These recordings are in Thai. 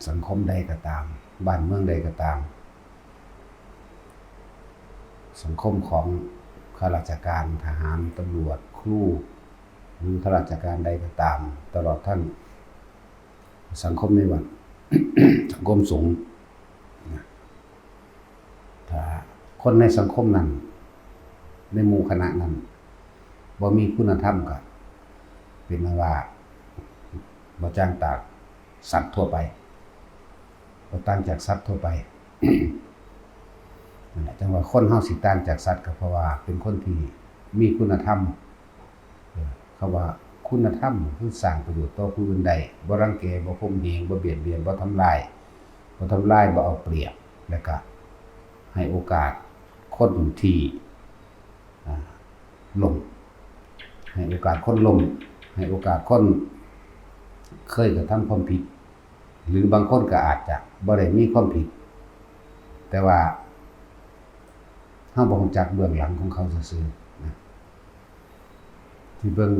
สังคมใดก็ตามบ้านเมืองใดก็ตามสังคมของข้าราชการทหารตำรวจครูหรือข้าราชการใดก็ตามตลอดทั้งสังคมในวัด สังคมสงฆ์ถ้าคนในสังคมนั้นในหมู่คณะนั้นบ่มีคุณธรรมก็เป็นว่าบ่ต่างจากสัตว์ทั่วไปบ่ต่างจากสัตว์ทั่วไปนั่นแหละจังว่าคนเฮาสิต่างจากสัตว์ก็เพราะว่าเป็นคนที่มีคุณธรรมคำว่าคุณธรรมคือสร้างประโยชน์ต่อผู้อื่นได้บ่รังแกบ่ข่มเหงบ่เบียดเบียนบ่ทำลายบ่เอาเปรียบแล้วก็ให้โอกาสคนที่ล้มให้โอกาสคนล้มให้โอกาสคนเคยกระทำความผิดหรือบางคนก็อาจจะบ่ได้มีความผิดแต่ว่าเฮาบ่รู้จักเบื้องหลังของเขาซื่อๆนะที่เบิ่ง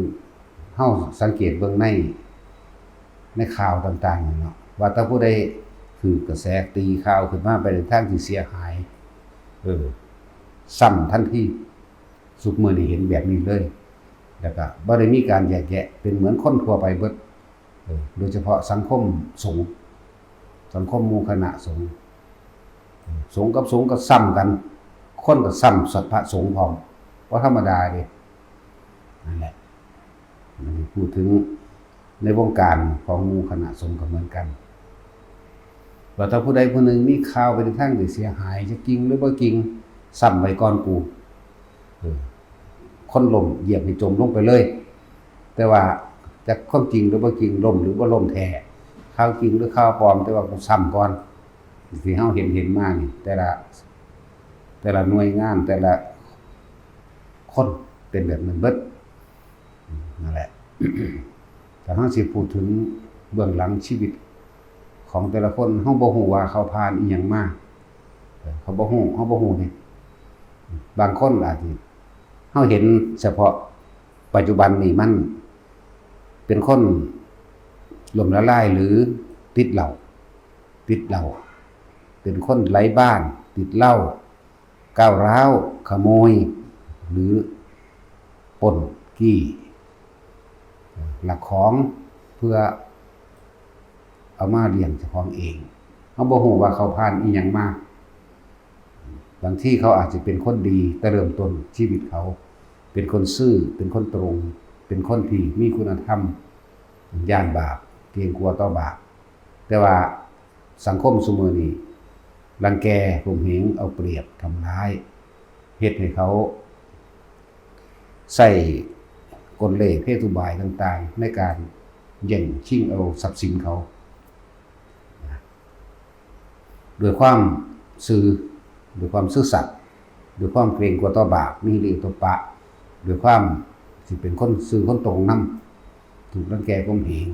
เฮาสังเกตเบิ่งในข่าวต่างๆเนาะว่าถ้าผู้ใดคือกระแสตีข่าวขึ้นมาไปในทางที่เสียหายซ้ำทันทีสุกมื้อนี้เห็นแบบนี้เลยแล้วก็บ่ได้มีการแยกแยะเป็นเหมือนคนทั่วไปเบิดโดยเฉพาะสังคมสงฆ์สังคมหมู่คณะสงฆ์สงฆ์กับสงฆ์ก็ซ้ำกันคนก็ซ้ำสัทธะสงฆ์พร้อมบ่ธรรมดาเด้นั่นแหละพูดถึงในวงการของหมู่คณะสงฆ์ก็เหมือนกันว่าถ้าผู้ใดผู้หนึ่งมีข่าวไปในทางที่เสียหายจะจริงหรือบ่จริงซ้ำไว้ก่อนกูคนล้มเหยียบให้จมลงไปเลยแต่ว่าจะความจริงหรือบ่จริงล้มหรือบ่ล้มแท้ข่าวจริงหรือข่าวปลอมแต่ว่ากูซ้ำก่อนที่เฮาเห็นมานี่แต่ละหน่วยงานแต่ละคนเป็นแบบนั้นเบิดนั่นแหละ แต่เฮาสิพูดถึงเบื้องหลังชีวิตของแต่ละคนเฮาบ่ฮู้ว่าเขาผ่านอีหยังมาเขาบ่ฮู้เฮาบ่ฮู้นี่บางคนอาจสิเฮาเห็นเฉพาะปัจจุบันนี่มันเป็นคนล้มละลายหรือติดเหล้าเป็นคนไร้บ้านติดเหล้าก้าวร้าวขโมยหรือปล้นกี้ลักของเพื่อเอามาเลี้ยงเจ้าของเองเฮาบ่ฮู้ว่าเขาผ่านอีหยังมาบางทีเขาอาจจะเป็นคนดีแต่เริ่มต้นชีวิตเขาเป็นคนซื่อเป็นคนตรงเป็นคนที่มีคุณธรรมย่านบาปเกรงกลัวต่อบาปแต่ว่าสังคมซุมื้อนี้รังแกข่มเหงเอาเปรียบทำร้ายเฮ็ดให้เขาใส่กลเล่ห์เพศอุบายต่างๆในการแย่งชิงเอาทรัพย์สินเขาด้วยความซื่อสัตย์ด้วยความเกรงกลัวต่อบาปมีหิริโอตปะด้วยความสิเป็นคนซื่อคนตรงนำถูกรังแกข่มเหง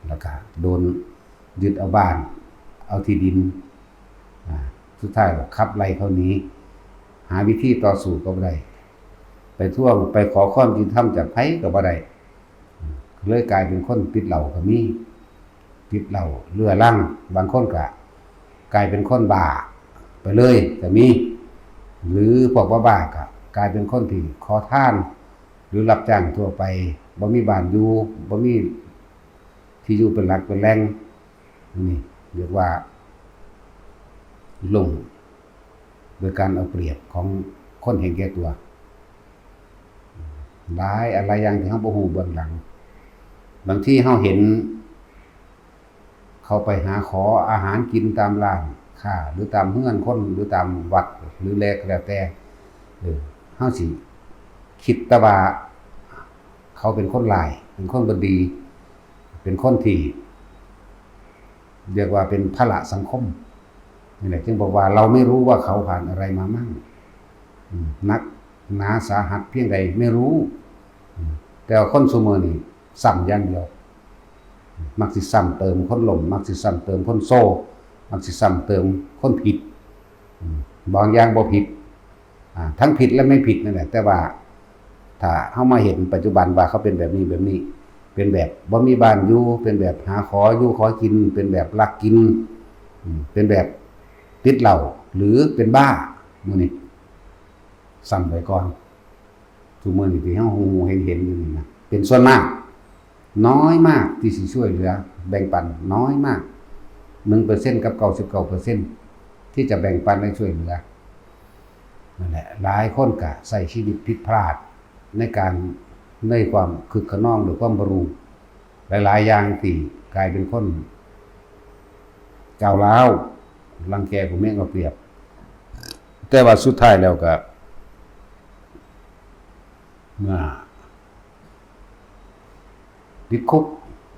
แล้วก็โดนยึดเอาบ้านเอาที่ดินสุดท้ายก็ขับไล่เขาหนีหาวิธีต่อสู้ก็บ่ได้ไปท่วงไปขอความยุติธรรมจากไผก็บ่ได้เลยกลายเป็นคนติดเหล้าก็มีติดเหล้าเรื้อรังบางคนก็กลายเป็นคนบ้าไปเลยก็มีหรือพวกบ้าๆก็กลายเป็นคนที่ขอทานหรือรับจ้างทั่วไปบ่มีบ้านอยู่บ่มีที่อยู่เป็นหลักเป็นแหล่งนี่เรียกว่าลงโดยการเอาเปรียบของคนเห็นแก่ตัวหลายอะไรอย่างที่เฮาบ่ฮู้เบื้องหลังบางทีเฮาเห็นเขาไปหาขออาหารกินตามร้านค้าหรือตามเฮือนคนหรือตามวัดหรือแล้วแต่เฮาสิคิดแต่ว่าเขาเป็นคนร้ายเป็นคนบ่ดีเป็นคนที่เรียกว่าเป็นภาระสังคมนี่แหละจึงบอกว่าเราไม่รู้ว่าเขาผ่านอะไรมามั่งนักหนาสาหัสเพียงใดไม่รู้แต่คนซุมื้อนี้ซ้ำอย่างเดียวมักสิซ้ำเติมคนล้มมักสิซ้ำเติมคนโซ่มักสิซ้ำเติมคนผิดบางอย่างบ่ผิดทั้งผิดและไม่ผิดนั่นแหละแต่ว่าถ้าเฮามาเห็นปัจจุบันว่าเขาเป็นแบบนี้ เป็นแบบบ่มีบ้านอยู่เป็นแบบหาขออยู่ขอกินเป็นแบบลักกินเป็นแบบติดเหล้าหรือเป็นบ้ามื้อนี้สั่งไว้ก่อนทุกมื้อนี้ที่เฮาฮู้เห็นอยู่นี่นะเป็นส่วนมากน้อยมากที่สิช่วยเหลือแบ่งปันน้อยมาก 1% กับ99%ที่จะแบ่งปันและช่วยเหลือนั่นแหละหลายคนก็ใช้ชีวิตผิดพลาดในความคึกขนองหรือความบ่รู้หลายๆอย่างที่กลายเป็นคนก้าวร้าวรังแกผู้มีเอาเปรียบแต่ว่าสุดท้ายแล้วก็เมื่อติดคุก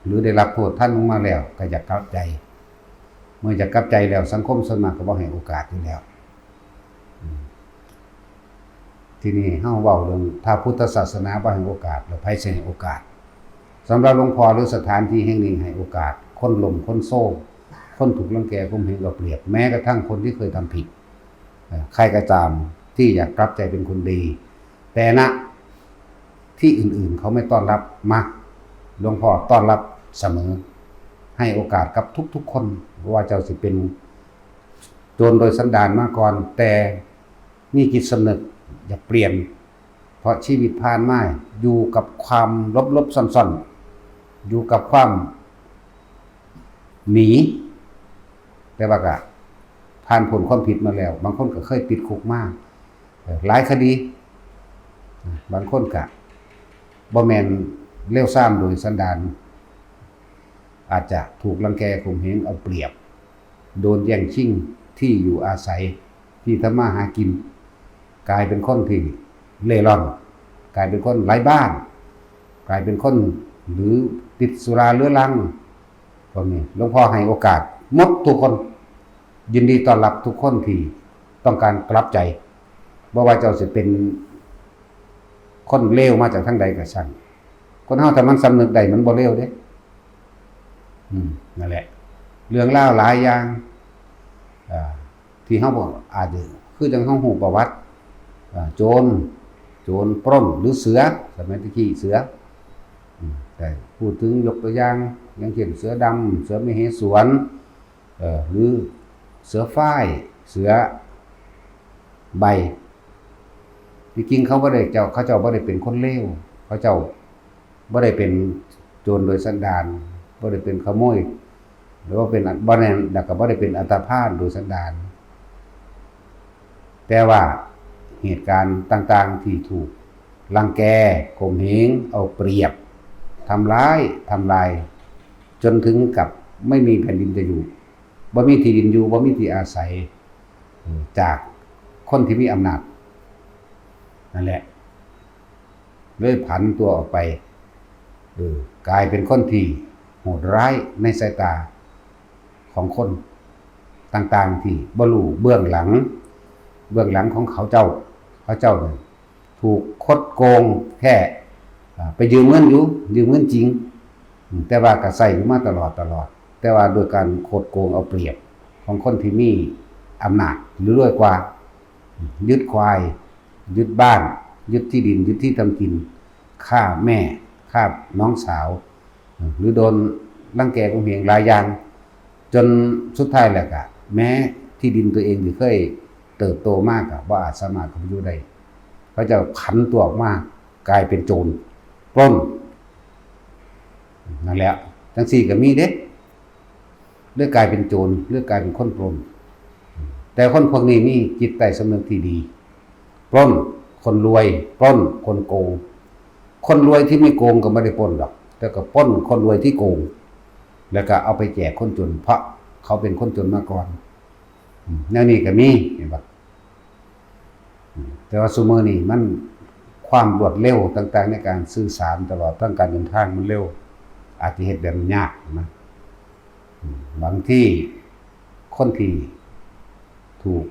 หรือได้รับโทษท่านลงมาแล้วก็อยากกลับใจเมื่อจะกลับใจแล้วสังคมส่วนมากก็บ่ให้โอกาสอยู่แล้วที่นี่เฮาเว้าเรื่องถ้าพุทธศาสนาบ่ให้โอกาสแล้วไผสิให้โอกาสสำหรับหลวงพ่อหรือสถานที่แห่งนี้ให้โอกาสคนล้มคนโซ่คนถูกรังแกข่มเหงเอาเปรียบแม้กระทั่งคนที่เคยทำผิดใครก็ตามที่อยากกลับใจเป็นคนดีแต่ณที่อื่นๆเขาไม่ต้อนรับมาหลวงพ่อต้อนรับเสมอให้โอกาสกับทุกๆคนว่าเจ้าสิเป็นโจรโดยสันดานมาก่อนแต่มีจิตสำนึกอย่าเปลี่ยนเพราะชีวิตผ่านมาอยู่กับความลบๆซ่อนๆอยู่กับความหนีแต่ว่าก็ผ่านผลความผิดมาแล้วบางคนก็เคยติดคุกมาหลายคดีบางคนก็บ่แม่นเลวทรามโดยสันดานอาจจะถูกรังแกข่มเหงเอาเปรียบโดนแย่งชิงที่อยู่อาศัยที่ทำมาหากินกลายเป็นคนที่เล่ร่อนกลายเป็นคนไร้บ้านกลายเป็นคนหรือติดสุราเรื้อรังพวกนี้หลวงพ่อให้โอกาสหมดทุกคนยินดีต้อนรับทุกคนที่ต้องการกลับใจบ่ว่าเจ้าสิเป็นคนเลวมาจากทางใดก็ช่างคนเฮาถ้ามันสำนึกได้มันบ่เลวเด้นั่นแหละเรื่องราวหลายอย่างที่เฮาบ่อาจจะคือจังเฮาฮู้ประวัติโจรปล้นหรือเสือสมัยตะกี้เสือแต่พูดถึงยกตัวอย่างเช่นเสือดำเสือมเหสวนหรือเสือฝ้ายเสือใบที่จริงเขาบ่ได้เขาเจ้าบ่ได้เป็นคนเลวเขาเจ้าบ่ได้เป็นโจรโดยสันดานบ่ได้เป็นขโมยหรือว่าเป็นบ่แน่แล้วก็บ่ได้เป็นอัตภาพโดยสันดานแต่ว่าเหตุการณ์ต่างๆที่ถูกรังแกข่มเหงเอาเปรียบทำลายจนถึงกับไม่มีแผ่นดินจะอยู่บ่มีที่ดินอยู่บ่มีที่อาศัยจากคนที่มีอำนาจนั่นแหละเลยผันตัวออกไปกลายเป็นคนที่โหดร้ายในสายตาของคนต่างๆที่บ่รู้เบื้องหลังของเขาเจ้าเนี่ยถูกคดโกงแค่ไปยืมเงินจริงแต่ว่าก็ใส่อยู่มาตลอดแต่ว่าโดยการคดโกงเอาเปรียบของคนที่มีอำนาจหรือด้วยกว่ายึดควายยึดบ้านยึดที่ดินยึดที่ทำกินฆ่าแม่ฆ่าน้องสาวหรือโดนรังแกข่มเหงหลายอย่างจนสุดท้ายแล้วก็แม้ที่ดินตัวเองที่เคยเติบโตมากก็บ่อาจสามารถเข้าไปอยู่ได้เขาจะผันตัวออกมากลายเป็นโจรปล้นนั่นแหละจังซี่ก็มีเด้เลือกกลายเป็นโจรเลือกกลายเป็นคนปล้นแต่คนพวกนี้มีจิตใต้สำนึกที่ดีปล้นคนรวยปล้นคนโกงคนรวยที่ไม่โกงก็ไม่ได้ปล้นหรอกแต่ก็ปล้นคนรวยที่โกงแล้วก็เอาไปแจกคนจนเพราะเขาเป็นคนจนมาก่อนแนวนี้ก็มีเห็นปะแต่ว่าซุมื้อนี้มันความรวดเร็วต่างๆในการสื่อสารตลอดทั้งการเดินทางมันเร็วอาจจะเฮ็ดแบบยากนะบางที่คนที่ถูก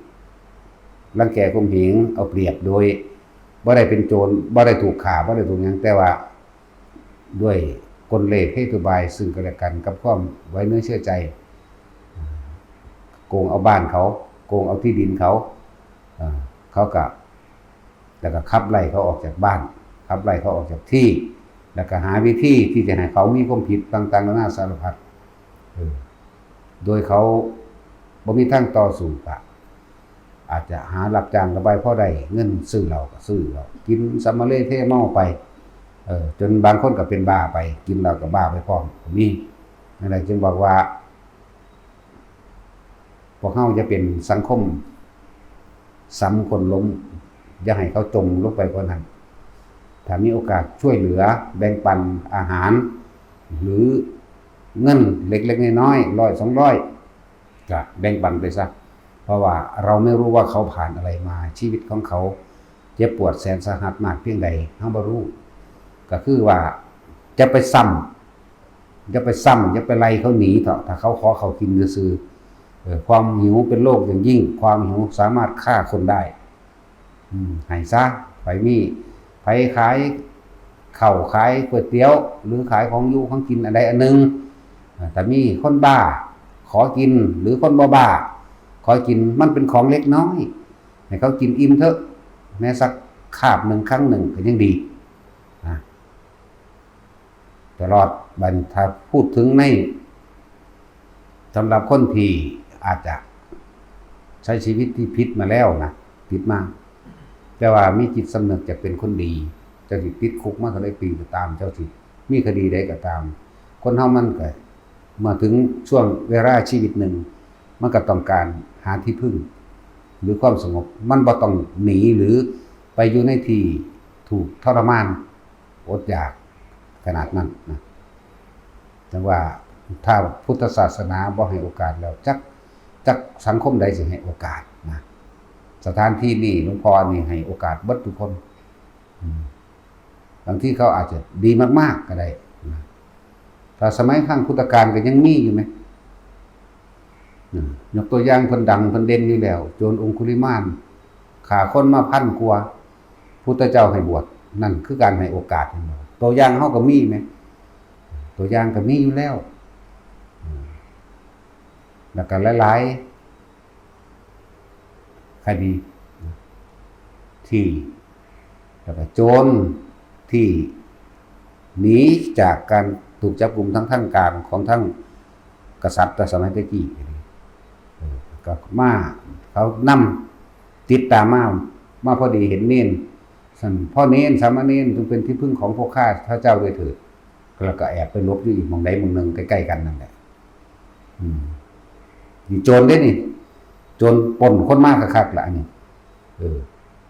รังแกข่มเหงเอาเปรียบโดยบ่ได้เป็นโจรบ่ได้ถูกฆ่าบ่ได้ถูกหยังแต่ว่าด้วยกลเล่ห์เหตุบายซึ่งกันและกันกับความไว้เนื้อเชื่อใจโกงเอาบ้านเขาโกงเอาที่ดินเขาก็แล้วก็ขับไล่เขาออกจากบ้านขับไล่เขาออกจากที่ แล้วก็หาวิธีที่จะให้เขามีความผิดต่างๆนานาสารพัดโดยเขาบ่มีทางต่อสู้ก็อาจจะหารับจ้างระบายพอได้เงินซื้อเหล้าก็ซื้อเหล้ากินสัมมาเลเทเมาไปจนบางคนก็เป็นบ้าไปกินเหล้าก็บ้าไปพร้อมก็มีนั่นแหละจึงบอกว่าพวกเฮาจะเป็นสังคมซ้ำคนล้มอย่าให้เขาจมลงไปกว่านั้นถ้ามีโอกาสช่วยเหลือแบ่งปันอาหารหรือเงินเล็กๆน้อยๆ100 200ก็แบ่งปันไปซะเพราะว่าเราไม่รู้ว่าเขาผ่านอะไรมาชีวิตของเขาเจ็บปวดแสนสาหัสมากเพียงใดเฮาบ่รู้ก็คือว่าจะไปซ้ำอย่าไปไล่เขาหนีเถอะถ้าเขาขอเขากินซื่อความหิวเป็นโรคอย่างยิ่งความหิวสามารถฆ่าคนได้ให้ซะไปขายข้าวขายก๋วยเตี๋ยวหรือขายของอยู่ของกินอะไรอันนึงแต่มีคนบ้าขอกินหรือคนบ้าขอกินมันเป็นของเล็กน้อยให้เขากินอิ่มเถอะแม้สักคาบหนึ่งครั้งหนึ่งก็ยังดีตลอดบัดถ้าพูดถึงในสำหรับคนที่อาจจะใช้ชีวิตที่ผิดมาแล้วนะผิดมากแต่ว่ามีจิตสำนึกจะเป็นคนดีเจ้าสิติดคุกมาเท่าใดปีก็ตามเจ้าสิมีคดีใดก็ตามคนเฮามันก็มาถึงช่วงเวลาชีวิตหนึ่งมันก็ต้องการหาที่พึ่งหรือความสงบมันบ่ต้องหนีหรือไปอยู่ในที่ถูกทรมานอดอยากขนาดนั้นนะจังว่าถ้าพุทธศาสนาบ่ให้โอกาสแล้วจักสังคมใดสิให้โอกาสนะสถานที่นี้หลวงพ่อนี่ให้โอกาสเบิดทุกคนบางที่เขาอาจจะดีมากๆก็ได้นะถ้าสมัยข้างพุทธกาลก็ยังมีอยู่ไหมยกตัวอย่างเพิ่นดังเพิ่นเด่นอยู่แล้วโจรองคุลิมานฆ่าคนมา1,000 กว่าพุทธเจ้าให้บวชนั่นคือการให้โอกาสตัวอย่างเฮาก็มีไหมตัวอย่างก็มีอยู่แล้วแล้วก็หลายๆคดีที่แล้วก็โจรที่หนีจากการถูกจับกุมทั้งทางการของทั้งกษัตริย์แต่สมัยตะกี้ก็มาเขานำติดตามมาพอดีเห็นเน้นพ่อเน้นสามเณรจึงเป็นที่พึ่งของพวกข้าพระเจ้าด้วยเถิดแล้วก็แอบไปลบอยู่อีกหม้องใดหม้องหนึ่งใกล้ๆกันนั่นแหละนี่โจรได้นี่โจรปล้นคนมากคักๆละอันนี้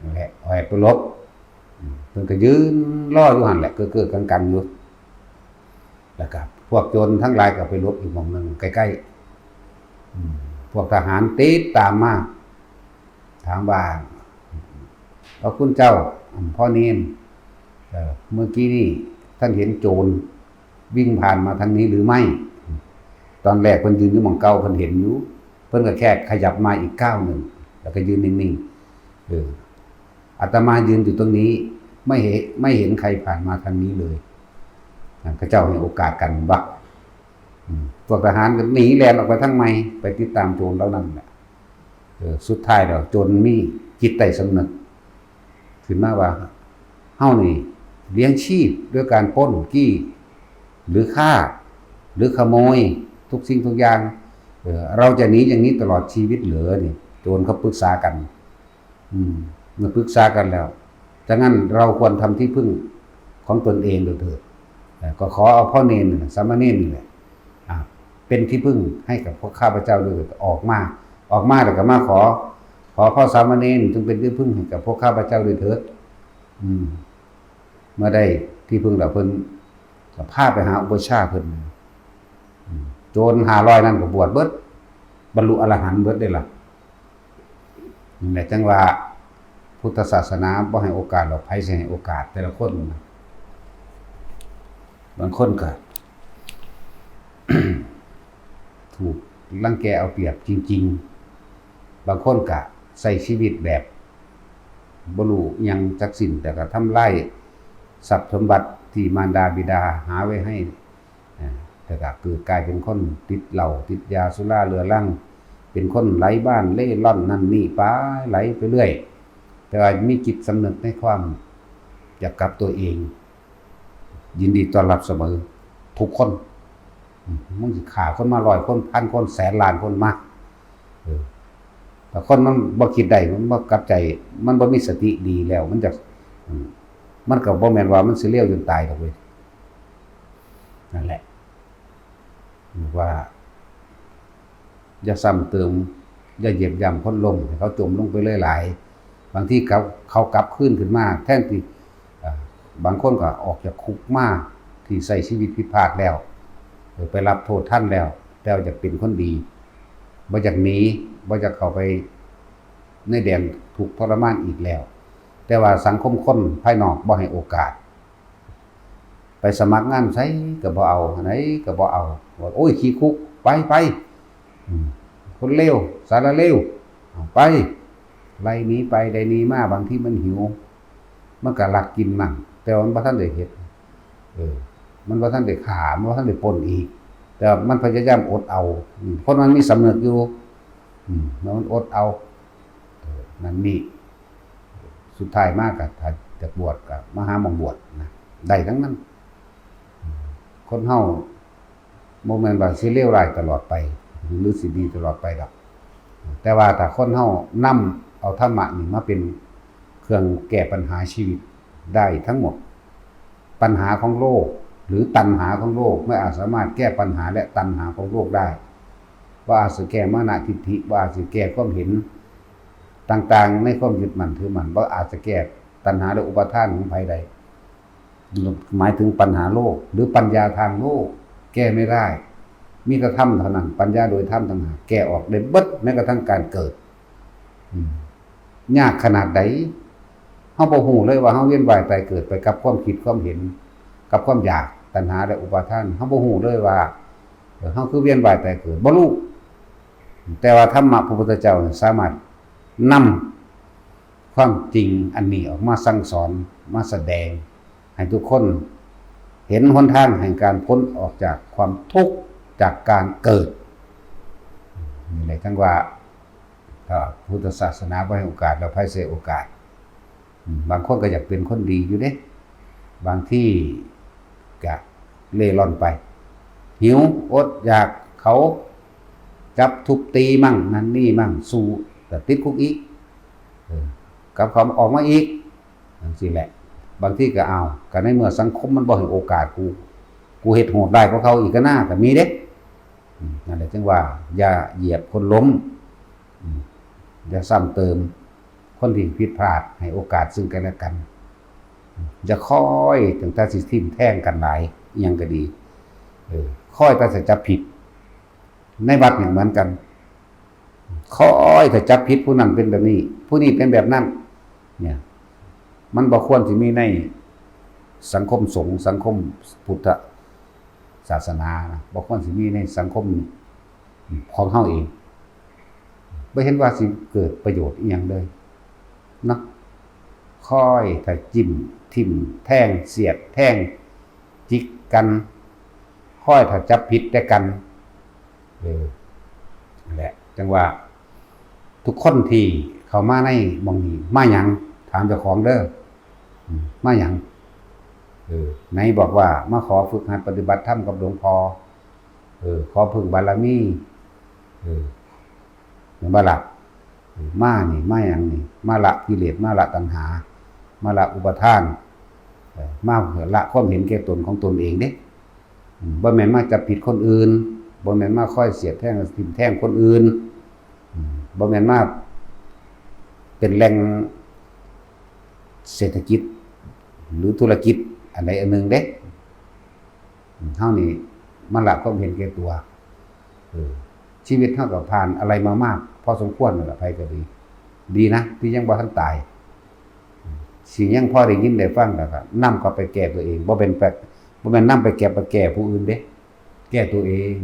นั่นแหละแอบไปลบเพิ่นก็ยืนรออยู่หั่นแหละเก้อๆกังๆอยู่แล้วก็พวกโจรทั้งหลายก็ไปลบอีกหม้องหนึ่งใกล้ๆพวกทหารติดตามมาถามว่าพระคุณเจ้าพ่อเนนเมื่อกี้นี่ท่านเห็นโจรวิ่งผ่านมาทางนี้หรือไม่ตอนแรกเพิ่นยืนอยู่หม้องเก่าเพิ่นเห็นอยู่เพิ่นก็แค่ขยับมาอีกก้าวหนึ่งแล้วก็ยืนนิ่งๆอาตมายืนอยู่ตรงนี้ไม่เห็นใครผ่านมาทางนี้เลยพระเจ้าให้โอกาสกันบักพวกทหารก็หนีแล่นออกไปทางไม้ไปติดตามโจรแล้วนั่นแหละสุดท้ายแล้วโจรมีจิตใต้สำนึกขึ้นมาว่าเฮานี่เลี้ยงชีพด้วยการปล้นกี้หรือฆ่าหรือขโมยทุกสิ่งทุกอย่างเราจะหนีอย่างนี้ตลอดชีวิตเหลือนี่โจรเขาปรึกษากันเมื่อปรึกษากันแล้วดังนั้นเราควรทำที่พึ่งของตนเองโดยเถิดก็ขอเอาพ่อเนรสามเณรนี่แหละเป็นที่พึ่งให้กับพวกข้าพเจ้าด้วยออกมาแล้วก็มาขอพ่อสามเณรจึงเป็นที่พึ่งให้กับพวกข้าพเจ้าด้วยเถิดเมื่อได้ที่พึ่งแล้วเพิ่นก็พาไปหาอุปชฌาย์เพิ่นโจร500นั่นก็บวชเบิดบรรลุอรหันต์เบิดได้ล่ะนี่แหละจังว่าพุทธศาสนาบ่ให้โอกาสหรอกไผสิให้โอกาสแต่ละคนนะบางคนก็ ถูกรังแกเอาเปรียบจริงๆบางคนก็ใช้ชีวิตแบบบ่รู้อิหยังจักสิ้นแต่ก็ทำลายทรัพย์สมบัติที่มารดาบิดาหาไว้ให้แต่ก็เกิดกลายเป็นคนติดเหล้าติดยาสุราเรื้อรังเป็นคนไร้บ้านเล่ร่อนนั่นนี่ไปไหลไปเรื่อยแต่ว่ามีจิตสำนึกในความอยากกลับตัวเอง ยินดีต้อนรับเสมอทุกคนมึงสิฆ่าคนมา100คนพันคนแสนล้านคนมาแต่คนมันบ่คิดได้มันบ่กลับใจมันบ่มีสติดีแล้วมันจะมันก็บ่แม่นว่ามันสิเลวจนตายดอกเว้ยนั่นแหละว่าอย่าซ้ำเติมอย่าเหยียบย่ำคนลงให้เขาจมลงไปหลายๆบางทีเขากลับขึ้นมาแทนที่บางคนก็ออกจากคุกมาที่ใช้ชีวิตผิดพลาดแล้วไปรับโทษท่านแล้วจะเป็นคนดีบ่อยากหนีบ่อยากเข้าไปในแดนถูกทรมานอีกแล้วแต่ว่าสังคมคนภายนอกบ่ให้โอกาสไปสมัครงานไสก็บ่เอาไหนก็บ่เอาว่าโอ้ยขี้คุกไปคนเลวสารเลวไปไล่หนีไปได้หนีมาบางทีมันหิวมันก็ลักกินมั่งแต่มันบ่ทันได้เฮ็ดมันบ่ทันได้ฆ่ามันบ่ทันได้ปล้นอีกแต่มันพยายามอดเอาคนมันมีสำนึกอยู่มันอดเอานั่นนี่สุดท้ายมากก็ถ้าจะบวชก็มาหาหม่องบวชนะได้ทั้งนั้นคนเฮาบ่แม่นว่าสิเลวร้ายตลอดไปหรือสิดีตลอดไปดอกแต่ว่าถ้าคนเฮานำเอาธรรมะนี่มาเป็นเครื่องแก้ปัญหาชีวิตได้ทั้งหมดปัญหาของโลกหรือตัณหาของโลกไม่อาจสามารถแก้ปัญหาและตัณหาของโลกได้ว่าอาจจะแก้มานะทิฏฐิว่าอาจจะแก้ความเห็นต่างๆในความยึดมั่นถือมั่นว่าอาจจะแก้ตัณหาและอุปาทานของภายใดหมายถึงปัญหาโลกหรือปัญญาทางโลกแก้ไม่ได้มีแต่ธรรมเท่านั้นปัญญาโดยธรรมต่างหากแก้ออกได้เบิดแม้กระทั่งการเกิดยากขนาดใดเฮาบ่ฮู้เลยว่าเฮาเวียนว่ายตายเกิดไปกับความคิดความเห็นกับความอยากตัณหาและอุปาทานเฮาบ่ฮู้เลยว่าเฮาคือเวียนว่ายตายเกิดบ่รู้แต่ว่าธรรมะพระพุทธเจ้าสามารถนำความจริงอันนี้ออกมาสั่งสอนมาแสดงให้ทุกคนเห็นหนทางแห่งการพ้นออกจากความทุกข์จากการเกิดนี่แหละทั้งว่าถ้าพุทธศาสนาบ่ให้โอกาสเราไผเสียโอกาสบางคนก็อยากเป็นคนดีอยู่เด้บางที่ก็เล่ร่อนไปหิวอดอยากเขาจับทุบตีมั่งนั่นนี่มั่งสู้แต่ติดคุกอีกกับเขาออกมาอีกนั่นสิแหละบางที่ก็เอาก็ในเมื่อสังคมมันบ่ให้โอกาสกูเฮ็ดโหดได้กว่าเขาอีกก็น่าก็มีเด้นั่นแหละจึงว่าอย่าเหยียบคนล้มอย่าซ้ำเติมคนที่ผิดพลาดให้โอกาสซึ่งกันและกันอย่าคอยถึงแต่สิทิ่มแท่งกันหลายอิหยังก็ดีคอยแต่จะจับผิดในวัดอย่างเหมือนกันคอยแต่จับผิดผู้นั้นเป็นแบบนี้ผู้นี้เป็นแบบนั้นเนี่ยมันบ่ควรสิมีในสังคมสงฆ์สังคมพุทธศาสนานะบ่ควรสิมีในสังคมของเฮาเองบ่เห็นว่าสิเกิดประโยชน์อีหยังเลยเนาะคอยแต่จิ้มทิ่มแท่งเสียดแท่งจิกกันค่อยถ้าจับผิดแต่กันแหละจังว่าทุกคนที่เข้ามาในหม่องนี้มาหยังถามเจ้าของเด้อมาหยังไหนบอกว่ามาขอฝึกหัดปฏิบัติธรรมกับหลวงพ่อขอพึ่งบารมีมาละมานี่มาหยังนี่มาละกิเลสมาละตัณหามาละอุปาทานมาละความเห็นแก่ตนของตนเองเด้บ่แม่นมาจับผิดคนอื่นบ่แม่นมาค่อยเสียดแท่งทิ่มแท่งคนอื่นบ่แม่นมาเป็นแหล่งเศรษฐกิจหรือธุรกิจอันใดอันหนึ่งเด้เฮานี่มันละความเห็นแก่ตัวชีวิตเฮาก็ผ่านอะไรมามากพอสมควรนั่นแหละไผก็ดีนะที่ยังบ่ทันตายสิยังพอได้ยินได้ฟังแล้วก็นำเข้าไปแก้ตัวเองบ่เป็นบ่แม่นนำไปแก้ผู้อื่นเด้แก้ตัวเอง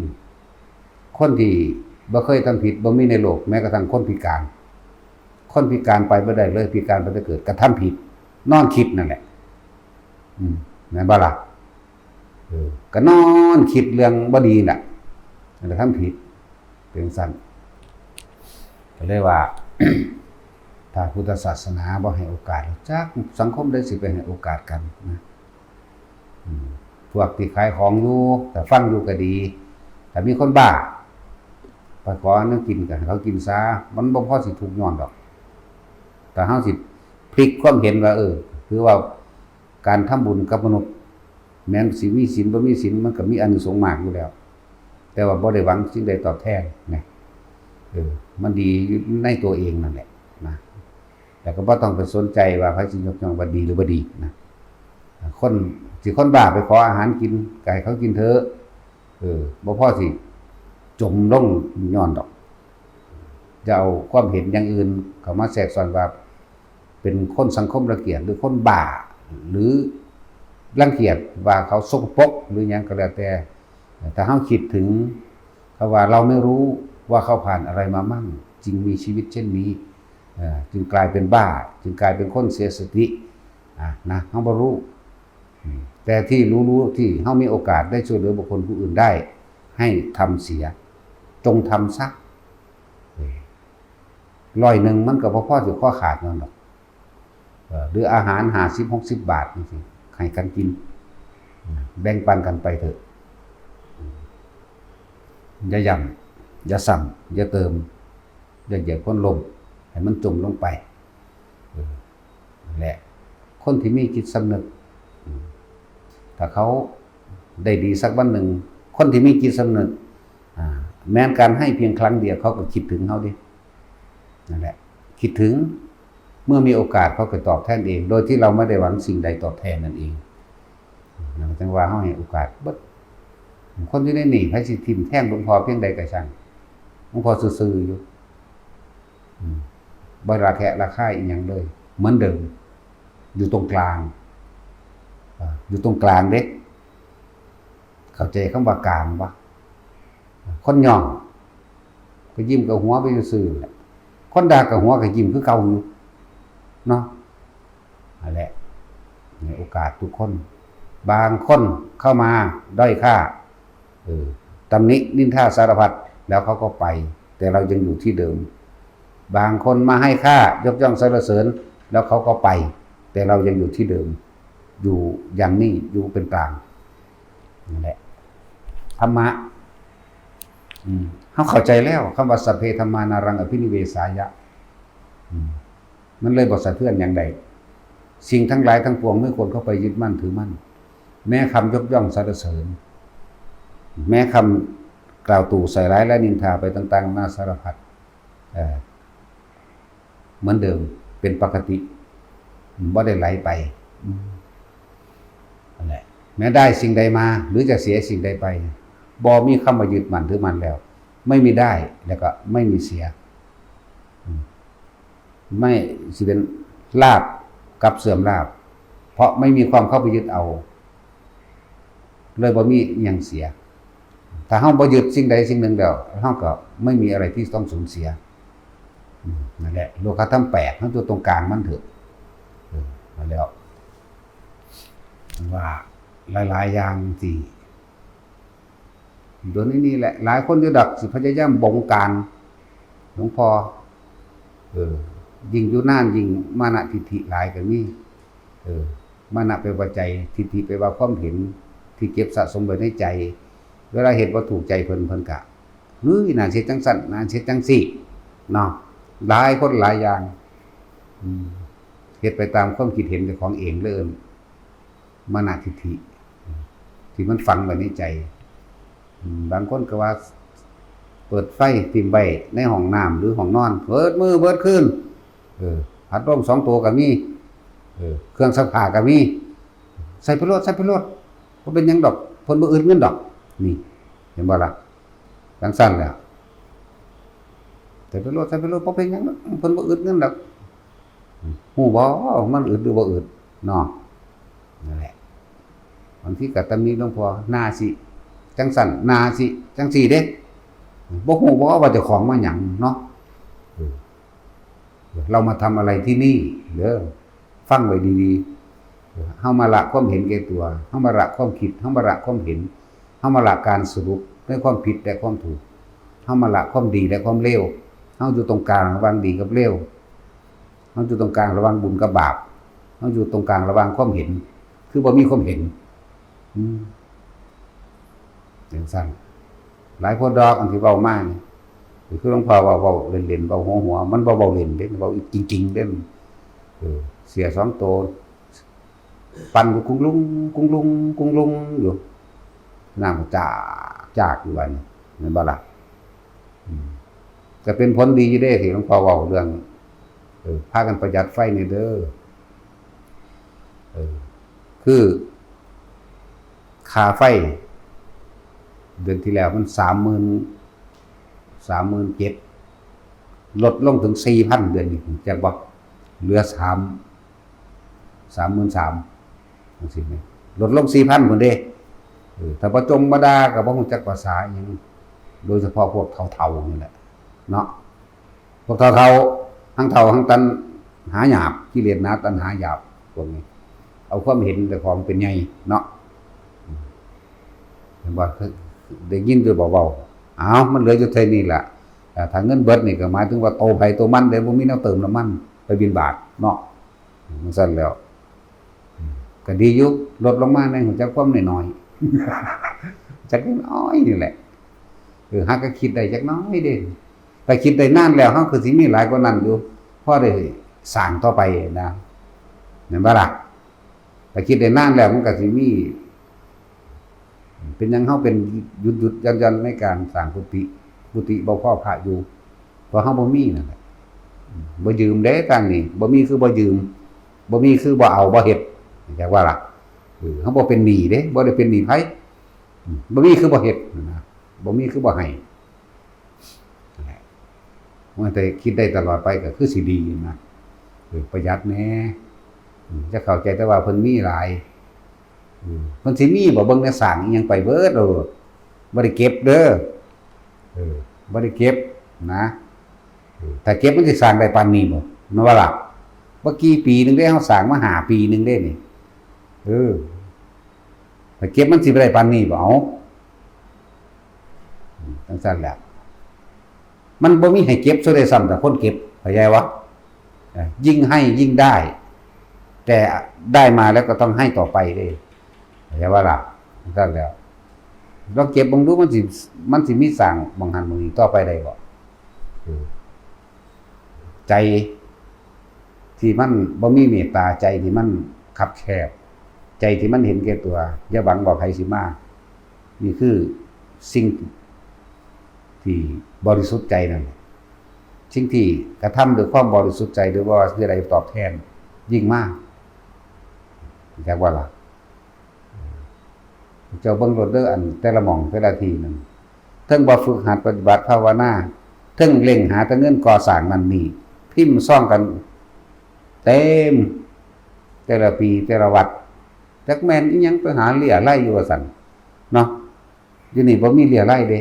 คนที่บ่เคยทำผิดบ่มีในโลกแม้กระทั่งคนพิการไปบ่ได้เลยพิการบ่ได้เกิดกระทำผิดนอนคิดนั่นแหละแม่นบ่ล่ะก็นอนคิดเรื่องบ่ดีน่ะแล้วทำผิดเป็นซั่นก็เลยว่า ถ้าพุทธศาสนาบ่ให้โอกาสจักสังคมได้สิไปให้โอกาสกันนะ พวกที่ขายของอยู่แต่ฟังอยู่ก็ดีแต่มีคนบ้าไปขอนั่งกินกันเขากินซะมันบ่พอสิถูกย้อนดอกแต่เฮาสิพลิกความเห็นว่าคือว่าการทำบุญกับมนุษย์แม้นสิมีศีลบ่มีศีลมันก็มีอานิสงส์มากอยู่แล้วแต่ว่าบ่ได้หวังสิ่งใดตอบแทนนะมันดีอยู่ในตัวเองนั่นแหละนะแต่ก็บ่ต้องไปสนใจว่าใครสิยกย่องว่าดีหรือบ่ดีนะคนบ้าไปขออาหารกินไก่เขากินเถอะบ่พอสิจมลงย้อนดอกจะเอาความเห็นอย่างอื่นเข้ามาแทรกซ้อนว่าเป็นคนสังคมรังเกียจหรือคนบ้าหรือรังเกียจว่าเขาสกปรกหรือหยังก็แล้วแต่เฮาคิดถึงเขาว่าเราไม่รู้ว่าเขาผ่านอะไรมามั่งจึงมีชีวิตเช่นนี้จึงกลายเป็นบ้าจึงกลายเป็นคนเสียสตินะเฮาบ่รู้แต่ที่รู้ที่เฮามีโอกาสได้ช่วยเหลือบุคคลผู้อื่นได้ให้ทำเสียจงทำซะ100มันก็บ่พอสิข้อขาดนั่นดอกหรืออาหาร50-60 บาทนี่สิให้กันกินแบ่งปันกันไปเถอะอย่าย่ำอย่าซ้ำอย่าเติมอย่าเหยียบพ้นลมให้มันจมลงไปแหละคนที่มีจิตสำนึกถ้าเขาได้ดีสักวันหนึ่งคนที่มีจิตสำนึกแม้การให้เพียงครั้งเดียวเขาก็คิดถึงเขาดินั่นแหละคิดถึงเมื่อมีโอกาสเขาก็ตอบแทนเองโดยที่เราไม่ได้หวังสิ่งใดตอบแทนนั่นเองจังว่าเขาให้โอกาสเบิดคนที่ได้หนีไผสิทิ่มแท่งหลวงพ่อเพียงใดก็ช่างหลวงพ่อซื่อๆอยู่บ่ระแคะระคายอีหยังเลยเหมือนเดิมอยู่ตรงกลางอยู่ตรงกลางเด็กเข้าใจคำว่ากลางบ่คนย่องก็ยิ้มกับหัวไปซื่อๆแหละคนด่ากับหัวก็ยิ้มคือเก่าอยู่เนาะนั่นแหละในโอกาสทุกคนบางคนเข้ามาด้อยค่าตำหนินินทาสารพัดแล้วเขาก็ไปแต่เรายังอยู่ที่เดิมบางคนมาให้ค่ายกย่องสรรเสริญแล้วเขาก็ไปแต่เรายังอยู่ที่เดิมอยู่อย่างนี้อยู่เป็นกลางนั่นแหละธรรมะเขาเข้าใจแล้วคำว่าสัพเพธัมมานารังอภินิเวสายะมันเลยบ่สะเทือนอย่างใดสิ่งทั้งหลายทั้งปวงไม่ควรเข้าไปยึดมั่นถือมั่นแม้คำยกย่องสรรเสริญแม้คำกล่าวตู่ใส่ร้ายและนินทาไปต่างๆนาสารพัดเหมือนเดิมเป็นปกติบ่ได้ไหลไปนั่นแหละแม้ได้สิ่งใดมาหรือจะเสียสิ่งใดไปบ่มีคำว่ายึดมั่นถือมั่นแล้วไม่มีได้แล้วก็ไม่มีเสียไม่สิเป็นลาภกับเสื่อมลาภเพราะไม่มีความเข้าไปยึดเอาเลยบ่มีหยังเสียถ้าเฮาบ่ยึดสิ่งใดสิ่งหนึ่งแล้วเฮาก็ไม่มีอะไรที่ต้องสูญเสียนั่นแหละโลกธรรม8เฮาตัวตรงกลางมันเถอะนั่นแล้วว่าหลายๆอย่างที่โดยนี้แหละหลายคนอยู่ดักสิพยายามบงการหลวงพ่อยิ่งอยู่นานยิ่งมานะทิฏฐิหลายก็มีมานะไปว่าใจทิฏฐิไปว่าความเห็นที่เก็บสะสมไว้ในใจเวลาเห็นว่าถูกใจเพิ่นกะเฮ้ยน่าเสียจังสั่นน่าเสียจังสี่เนาะหลายคนหลายอย่างเฮ็ดไปตามความคิดเห็นของเองเลยมานะทิฏฐิที่มันฝังไว้ในใจบางคนก็ว่าเปิดไฟติ่มไว้ในห้องน้ำหรือห้องนอนเปิดมือเปิดคืนพัดลม2 ตัวก็มีเครื่องซักผ้าก็มีใส่ไปโลดบ่เป็นหยังดอกเพิ่นบ่อึดเงินดอกนี่เห็นบ่ล่ะจังซั่นแหละใส่ไปโลดบ่เป็นหยังดอกเพิ่นบ่อึดเงินดอกฮู้บ่มันอึดหรือบ่อึดเนาะนั่นแหละบางทีก็ตำหนิหลวงพ่อหน้าสิจังสั่นนาสิจังสี่เด้บ่ฮู้บ่ว่าเจ้าของมาหยังเนาะเรามาทำอะไรที่นี่เด้อฟังไว้ดีๆเฮามาละความเห็นแก่ตัวเฮามาละความคิดเฮามาละความเห็นเฮามาละการสรุปในความผิดและความถูกเฮามาละความดีและความเลวเฮาอยู่ตรงกลางระหว่างดีกับเลวเฮาอยู่ตรงกลางระหว่างบุญกับบาปเฮาอยู่ตรงกลางระหว่างความเห็นคือบ่มีความเห็น จังซั่นหลายคนดอกอันที่เว้ามานี่คือหลวงพ่อเว้าเล่นๆเว้าหัวๆมันบ่เว้าเล่นเด้เว้าจริงๆเด้เสีย2ตัวปั่นอยู่กุ้งลุงกุ้งลุงกุ้งลุงอยู่น้ำจากอยู่วันแม่นบ่ล่ะก็เป็นผลดีอยู่เด้ที่หลวงพ่อเว้าเรื่องพากันประหยัดไฟนี่เด้อคือค่าไฟเดือนที่แล้วมัน37,000ลดลงถึง 4,000 เดือนนี้จักบ่เหลือ33,000จังซี่แม่ลดลง 4,000 พุ่นเด้ถ้าบ่จมบ่ดาก็บ่ฮู้จักภาษาหยังโดยเฉพาะพวกเฒ่าๆนี่แหละเนาะพวกเฒ่าๆทั้งเฒ่าทั้งตันหาหยาบกิเลสหนาตัณหาหยาบพวกนี้เอาความเห็นแต่ของเป็นใหญ่เนาะเห็นบ่ได้ยินด้วยเบาๆอ้าวมันเหลืออยู่เท่านี้ล่ะถ้าเงินเบิดนี่ก็หมายถึงว่าโตไผโตมันได้บ่มีแนวเติมน้ำมันไปบิณฑบาตเนาะมันซั่นแล้วก็ดีอยู่ลดลงมาในหัวจักความน้อยๆจักน้อยนี่แหละหาก็คิดได้จักน้อยเด้ถ้าคิดได้นานแล้วเฮาคือสิมีหลายกว่านั้นอยู่พอได้สร้างต่อไปนะแม่นบ่ล่ะถ้าคิดได้นานแล้วมันก็สิมีเป็นหยังเฮาเป็นหยุดยันในการสร้างกุฏิบ่พอพระอยู่เพราะเฮาบ่มีนั่นแหละบ่ยืมเด้กันนี่บ่มีคือบ่ยืมบ่มีคือบ่เอาบ่เฮ็ดจักว่าล่ะเฮาบ่เป็นหนี้เด้บ่ได้เป็นหนี้ไผบ่มีคือบ่เฮ็ดนะบ่มีคือบ่ให้มันแต่คิดได้ตลอดไปก็คือสิดีนะประหยัดแหน่จะเข้าใจแต่ว่าเพิ่นมีหลายเพิ่นสิมีบ่เบิ่งในสร้างอีหยังไปเบิดบ่ได้เก็บเด้อบ่ได้เก็บนะถ้าเก็บมันสิสร้างได้ปานนี้บ่แม่นว่าล่ะบ่กี่ปีนึงได้เฮาสร้างมา5ปีนึงเด้นี่ถ้าเก็บมันสิบ่ได้ปานนี้บ่เอาจังซั่นแหละมันบ่มีให้เก็บซะได้ซ้ำแต่คนเก็บเข้าใจวะยิ่งให้ยิ่งได้ แต่ได้มาแล้วก็ต้องให้ต่อไปเด้เข้าใจว่าล่ะนั่นแล้วลองเก็บบ่ดูมันสิมีสร้างบางหันบางนี้ต่อไปได้บ่ใจที่มันบ่มีเมตตาใจที่มันคับแคบใจที่มันเห็นแก่ตัวอย่าหวังว่าใครสิมานี่คือสิ่งที่บริสุทธิ์ใจนั่นสิ่งที่กระทำด้วยความบริสุทธิ์ใจหรือว่าคืออะไรตอบแทนยิ่งมากอยากว่าล่ะเจ้าเบิ่งรถเด้ออันแต่ละหม่องแต่ละทีนึงเทิงบ่ฝึกหัดปฏิบัติภาวนาเทิงเล็งหาแต่เงินก่อสร้างนั่นนี่พิมพ์ซ่องกันเต็มแต่ละปีแต่ละวัดจักแม่นอีหยังไปหาเหลี่ยไล่อยู่ว่าซั่นเนาะอยู่นี่บ่มีเหลี่ยไล่เด้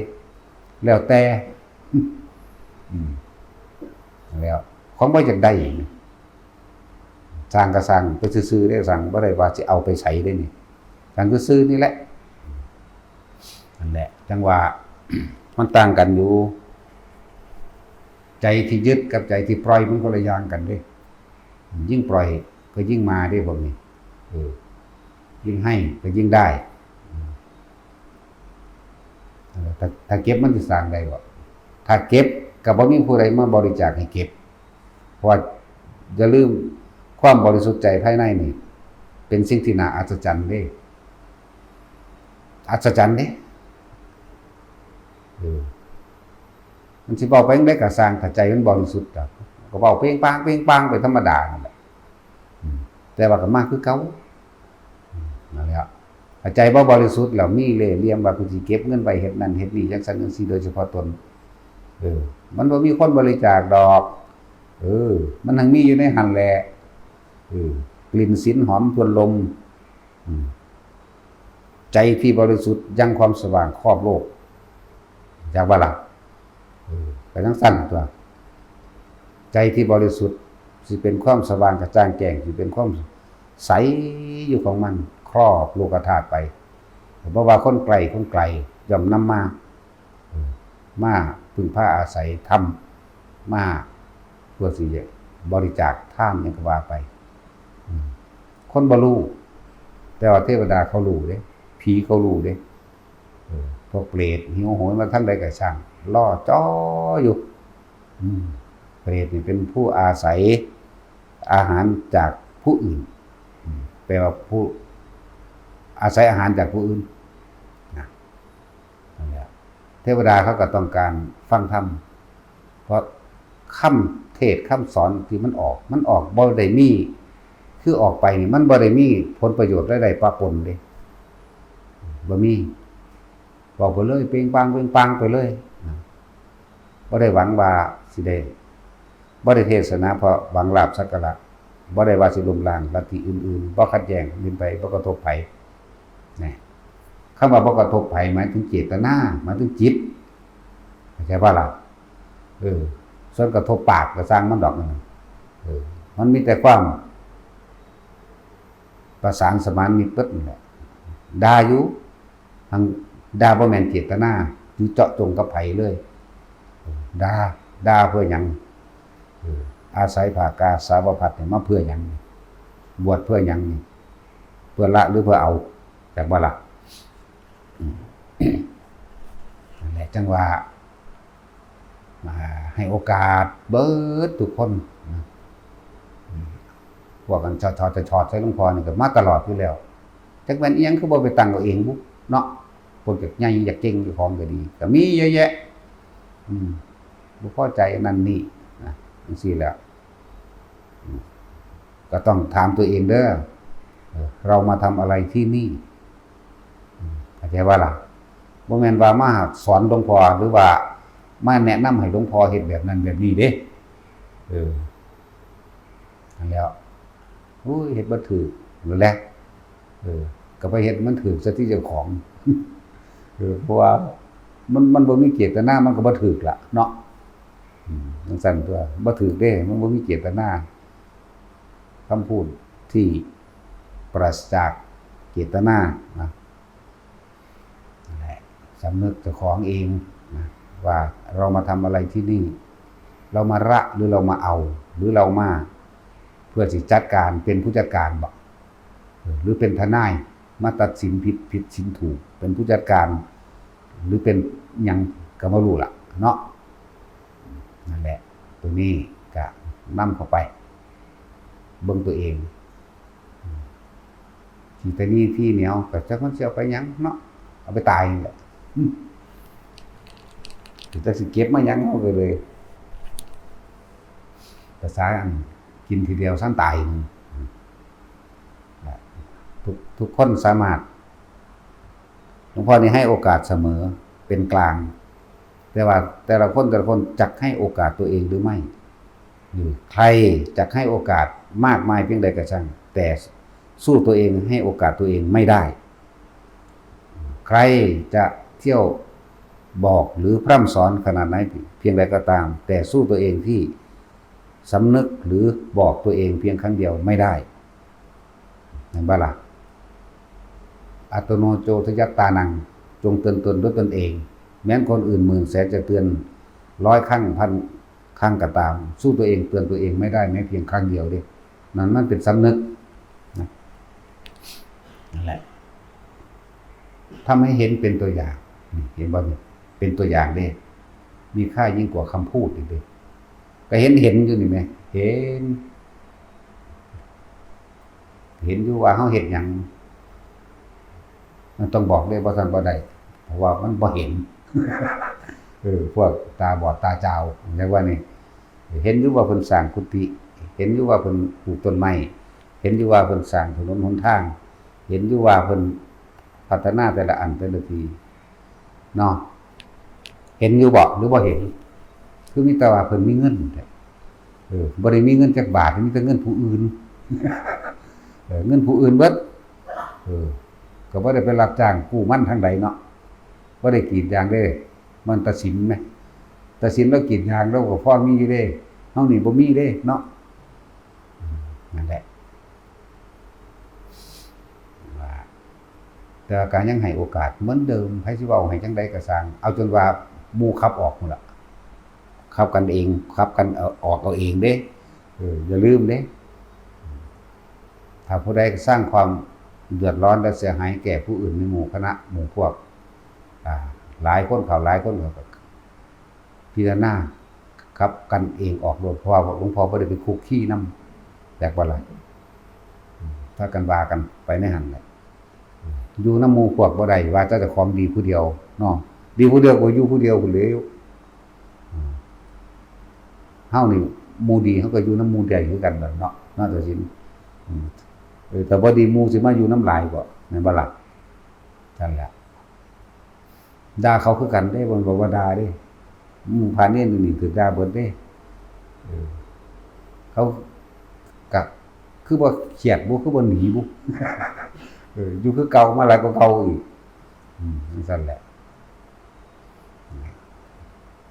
แล้วแต่แล้วของบ่จักได้สร้างก็สร้างไปซื่อๆได้สร้างบ่ได้ว่าสิเอาไปใช้ได้นี่สร้างซื่อๆนี่แหละนั่นแหละจังว่า มันต่างกันอยู่ใจที่ยึดกับใจที่ปล่อยมันคนละอย่างกันเด้ยิ่งปล่อยก็ยิ่งมาได้พวกนี้ยิ่งให้ก็ยิ่งได้ถ้าเก็บมันจะสร้างได้บ่ถ้าเก็บก็บ่มีผู้ใดมาบริจาคให้เก็บเพราะอย่าลืมความบริสุทธิ์ใจภายในนี่เป็นสิ่งที่น่าอัศจรรย์เด้อัศจรรย์เด้มันสิเว้าไปจังได๋ก็สร้างถ้าใจมันบริสุทธิ์ก็เว้าเป้งปางไปธรรมดานั่นแหละแต่ว่าก็มาคือเก่านั่นแหละถ้าใจบ่บริสุทธิ์แล้วมีเล่ห์เหลี่ยมว่ากูสิเก็บเงินไว้เฮ็ดนั่นเฮ็ดนี่จังซั่นจังซี่โดยเฉพาะตนมันบ่มีคนบริจาคดอกมันทั้งมีอยู่ในหันแหละกลิ่นสินหอมทวนลมใจที่บริสุทธิ์ยังความสว่างครอบโลกอยากว่าล่ะไปทั้งสั้นตัวใจที่บริสุทธิ์สิเป็นความสว่างกระจ่างแจ้งสิเป็นความใสอยู่ของมันครอบโลกธาตุไปเพราะว่าคนไกลย่อมนำมาพึ่งพาอาศัยธรรมมาเพื่อสิบริจาคทานอย่างก็ว่าไปคนบ่รู้แต่ว่าเทวดาเขารู้เด้ผีเขารู้เด้ พวกเปรตหิวโหยมาทั้งใดก็ช่างล่อจ้ออยู่เปรตนี่เป็นผู้อาศัยอาหารจากผู้อื่นแปลว่าผู้อาศัยอาหารจากผู้อื่นนะนั่นแหละเทวดาเขาก็ต้องการฟังธรรมเพราะคำเทศคำสอนที่มันออกบ่ได้มีคือออกไปนี่มันบ่ได้มีผลประโยชน์ใดๆปะปนเลยบ่มีบอกไปเลยเปล่งปลังไปเลยบ่ได้หวังว่าสิได้บ่ได้เทศนาเพราะหวังลาภสักการะบ่ได้ว่าสิล้มล้างลัทธิอื่นๆบ่ขัดแย้งลินไปบ่กระทบไผนี่คำว่าบ่กระทบไผหมายถึงเจตนาหมายถึงจิตเข้าใจป่ะล่ะส่วนกระทบปากก็สร้างมันดอกนั่นมันมีแต่ความประสานสมานมิตรเบิดนี่แหละด่าอยู่ทางด่าบ่แม่นเจตนาอยู่เจาะจงกับไผเลยด่าเพื่อหยังอาศัยภากาสาวพัดเนี่ยมาเพื่อหยังบวชเพื่อหยังนี่เพื่อละหรือเพื่อเอาจากบ่ละนั่นแหละจังว่าให้โอกาสเบิดทุกคนพวกกันชอดใส่หลวงพ่อนี่ก็มาตลอดอยู่แล้วจักแม่นอีหยังคือบ่ไปตั้งเอาเองบุเนาะพวกอยากใหญ่อยากเก่งอยู่ของก็ดีก็มีเยอะแยะบ่พอใจนั่นนี่นะจังซี่แหละก็ต้องถามตัวเองเด้อเรามาทำอะไรที่นี่เข้าใจว่าล่ะบ่แม่นว่ามาสอนหลวงพ่อหรือว่ามาแนะนำให้หลวงพ่อเฮ็ดแบบนั้นแบบนี้เด้นั่นแล้วเฮ็ดบ่ถูกนั่นแหละก็ไปเฮ็ดมันถูกซะที่เจ้าของเพราะว่ามันบ่มีเจตนามันก็บ่ถูกล่ะเนาะจังซั่นตัวบ่ถูกเด้มันบ่มีเจตนาคำพูดที่ปราศจากเจตนานะนั่นแหละสำนึกเจ้าของเองนะว่าเรามาทำอะไรที่นี่เรามาระหรือเรามาเอาหรือเรามาเพื่อสิจัดการเป็นผู้จัดการบ่หรือเป็นทนายมาตัดสินผิดสินถูกเป็นผู้จัดการหรือเป็นหยังก็บ่รู้ล่ะเนาะนั่นแหละตรงนี้ก็นำเข้าไปเบิ่งตัวเองที่แต่นี่ที่เหนียวก็จักมันสิเอาไปหยังเนาะเอาไปตายนี่แหละแต่สิเก็บมาหยังเอาไปเลยภาษาอันกินทีเดียวซั่นตายทุกคนสามารถหลวงพ่อนี่ให้โอกาสเสมอเป็นกลางแต่ว่าแต่ละคนจักให้โอกาสตัวเองหรือไม่ใครจักให้โอกาสมากมายเพียงใดก็ช่างแต่สู้ตัวเองให้โอกาสตัวเองไม่ได้ใครจะเที่ยวบอกหรือพร่ำสอนขนาดไหนเพียงใดก็ตามแต่สู้ตัวเองที่สำนึกหรือบอกตัวเองเพียงครั้งเดียวไม่ได้เห็นบ่ล่ะอัตโนโจทยัตตานังจงเตือนตนด้วยตนเองแม้นคนอื่นหมื่นแสนจะเตือน100 ครั้งพันครั้งก็ตามสู้ตัวเองเตือนตัวเองไม่ได้แม้เพียงครั้งเดียวเด้มันเป็นสำนึกนะนั่นแหละทำให้เห็นเป็นตัวอย่างเห็นบ่เป็นตัวอย่างเด้มีค่ายิ่งกว่าคำพูดอีกเด้ก็เห็นอยู่นี่แม่เห็นอยู่ว่าเฮาเฮ็ดหยังมันต้องบอกได้บ่ซั่นบ่ได้เพราะว่ามันบ่เห็นพวกตาบอดตาจาวเรียกว่านี่เห็นอยู่ว่าเพิ่นสร้างกุฏิเห็นอยู่ว่าเพิ่นปลูกต้นไม้เห็นอยู่ว่าเพิ่นสร้างถนนหนทางเห็นอยู่ว่าเพิ่นพัฒนาแต่ละอันแต่ละทีเนาะเห็นอยู่บ่หรือบ่เห็นคือมีแต่ว่าเพิ่นมีเงินบ่ได้มีเงินจักบาทมีแต่เงินผู้อื่นเงินผู้อื่นเบิดก็บ่ได้ไปรับจ้างกู้มันทางใดเนาะบ่ได้กรีดยางเด้มันตัดสินแหมตัดสินแล้วกรีดยางแล้วก็พอมีอยู่เด้เฮานี่บ่มีเด้เนาะนั่นแหละว่าแต่การยังให้โอกาสเหมือนเดิมไผสิเว้าให้จังได๋ก็สร้างเอาจนว่าหมู่ขับออกพุ่นล่ะขับกันเองขับกันออกเอาเองเด้อย่าลืมเด้ถ้าผู้ใดสร้างความเดือดร้อนและเสียหายแก่ผู้อื่นในหมู่คณะหมู่พวก หลายคนเขาหลายคนเขาก็พิจารณาครับกันเองออกโดยเพราะว่าหลวงพ่อบ่ได้ไปคุกขี้นำแตกบ่ล่ะถ้ากันว่ากันไปในหั่นแหละอยู่นำหมู่พวกบ่ได้ว่าเจ้าของดีผู้เดียวเนาะดีผู้เดียวก็อยู่ผู้เดียวพุ่นแหล้วเฮานี่หมู่ดีเฮาก็อยู่นำหมู่ใดคือกันนั่นเนาะน่าจะสิแต่บ่ดีหมู่สิมาอยู่นำหลายบ่แม่นบ่ล่ะนั่นแหละด่าเขาคือกันเด้บ่ว่าด่าเด้หมู่พาเนรนี่ถูกด่าเบิดเด้เขาก็คือบ่เครียดบ่คือบ่หนีบ่อยู่คือเก่ามาหลายกว่าเก่าอีกนั่นแหละ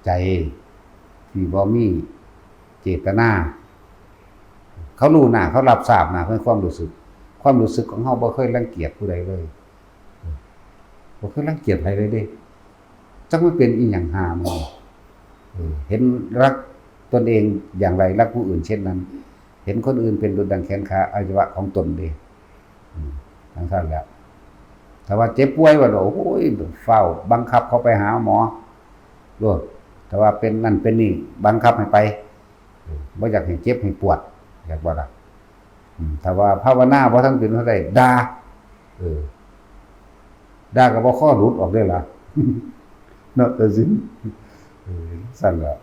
ใจที่บ่มีเจตนาเขารู้หน้าเขารับทราบหน้าเพิ่นความรู้สึกของเฮาบ่เคยรังเกียจผู้ใดเลยบ่เคยรังเกียจใครเลยเด้จักมันเป็นอีหยังหามันเห็นรักตนเองอย่างไรรักผู้อื่นเช่นนั้นเห็นคนอื่นเป็นดุจดังแขนขาอวัยวะของตนเด้ทั้งนั้นแหละถ้าว่าเจ็บป่วยว่าโอ้ยเฝ้าบังคับเขาไปหาหมอโลดแต่ว่าเป็นนั่นเป็นนี่บังคับให้ไปบ่อยากให้เจ็บให้ปวดอยากบ่ล่ะถ้าว่าภาวนาบ่ทันเป็นเท่าใดด่าด่าก็บ่ข้อหลุดออกได้ล่ะเนาะแต่สิสั่นแล้ว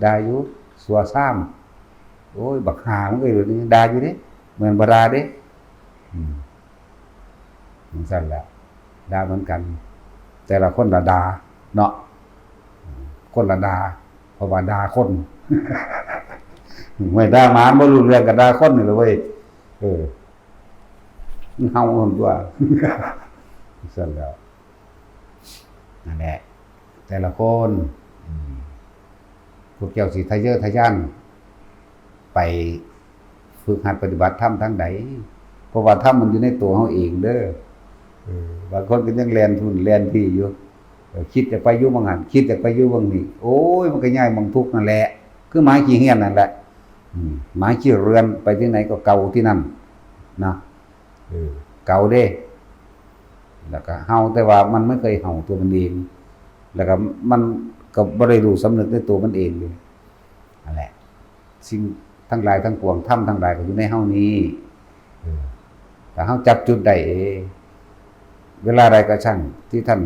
ด่าอยู่สัวซ้ำโอ้ยบักหามันก็อยู่นี่ด่าอยู่เด้เหมือนบ่ด่าเด้สั่นแล้วด่าเหมือนกันแต่ละคนละด่าเนาะคนละด่าเพราะว่าด่าคนไม่ด่าหมาบ่รู้เรื่องก็ด่าคนนี่แหละเว้ยเฮาคนตัวสั่นแล้วนั่นแหละแต่ละคนพวกเจ้าสิทะเยอทะยานไปฝึกหัดปฏิบัติธรรมทางใดเพราะว่าธรรมมันอยู่ในตัวเฮาเองเด้อบางคนก็ยังแล่นทุนแล่นที่อยู่คิดจะไปอยู่บางหันคิดจะไปอยู่บางนี่โอ้ยมันก็ง่ายบางทุกข์นั่นแหละคือหมาขี้เหี้ยนนั่นแหละหมาขี้เรือนไปที่ไหนก็เก่าที่นั่นนะเก่าเด้แล้วก็เฮาแต่ว่ามันไม่เคยเห่าตัวมันเองแล้วก็มันก็บ่ได้รู้สำนึกในตัวมันเองเลยนั่นแหละสิ่งทั้งหลายทั้งปวงธรรมทั้งหลายก็อยู่ในเฮานี้แต่เฮาจับจุดใดเวลาใดก็ช่างที่ท่าน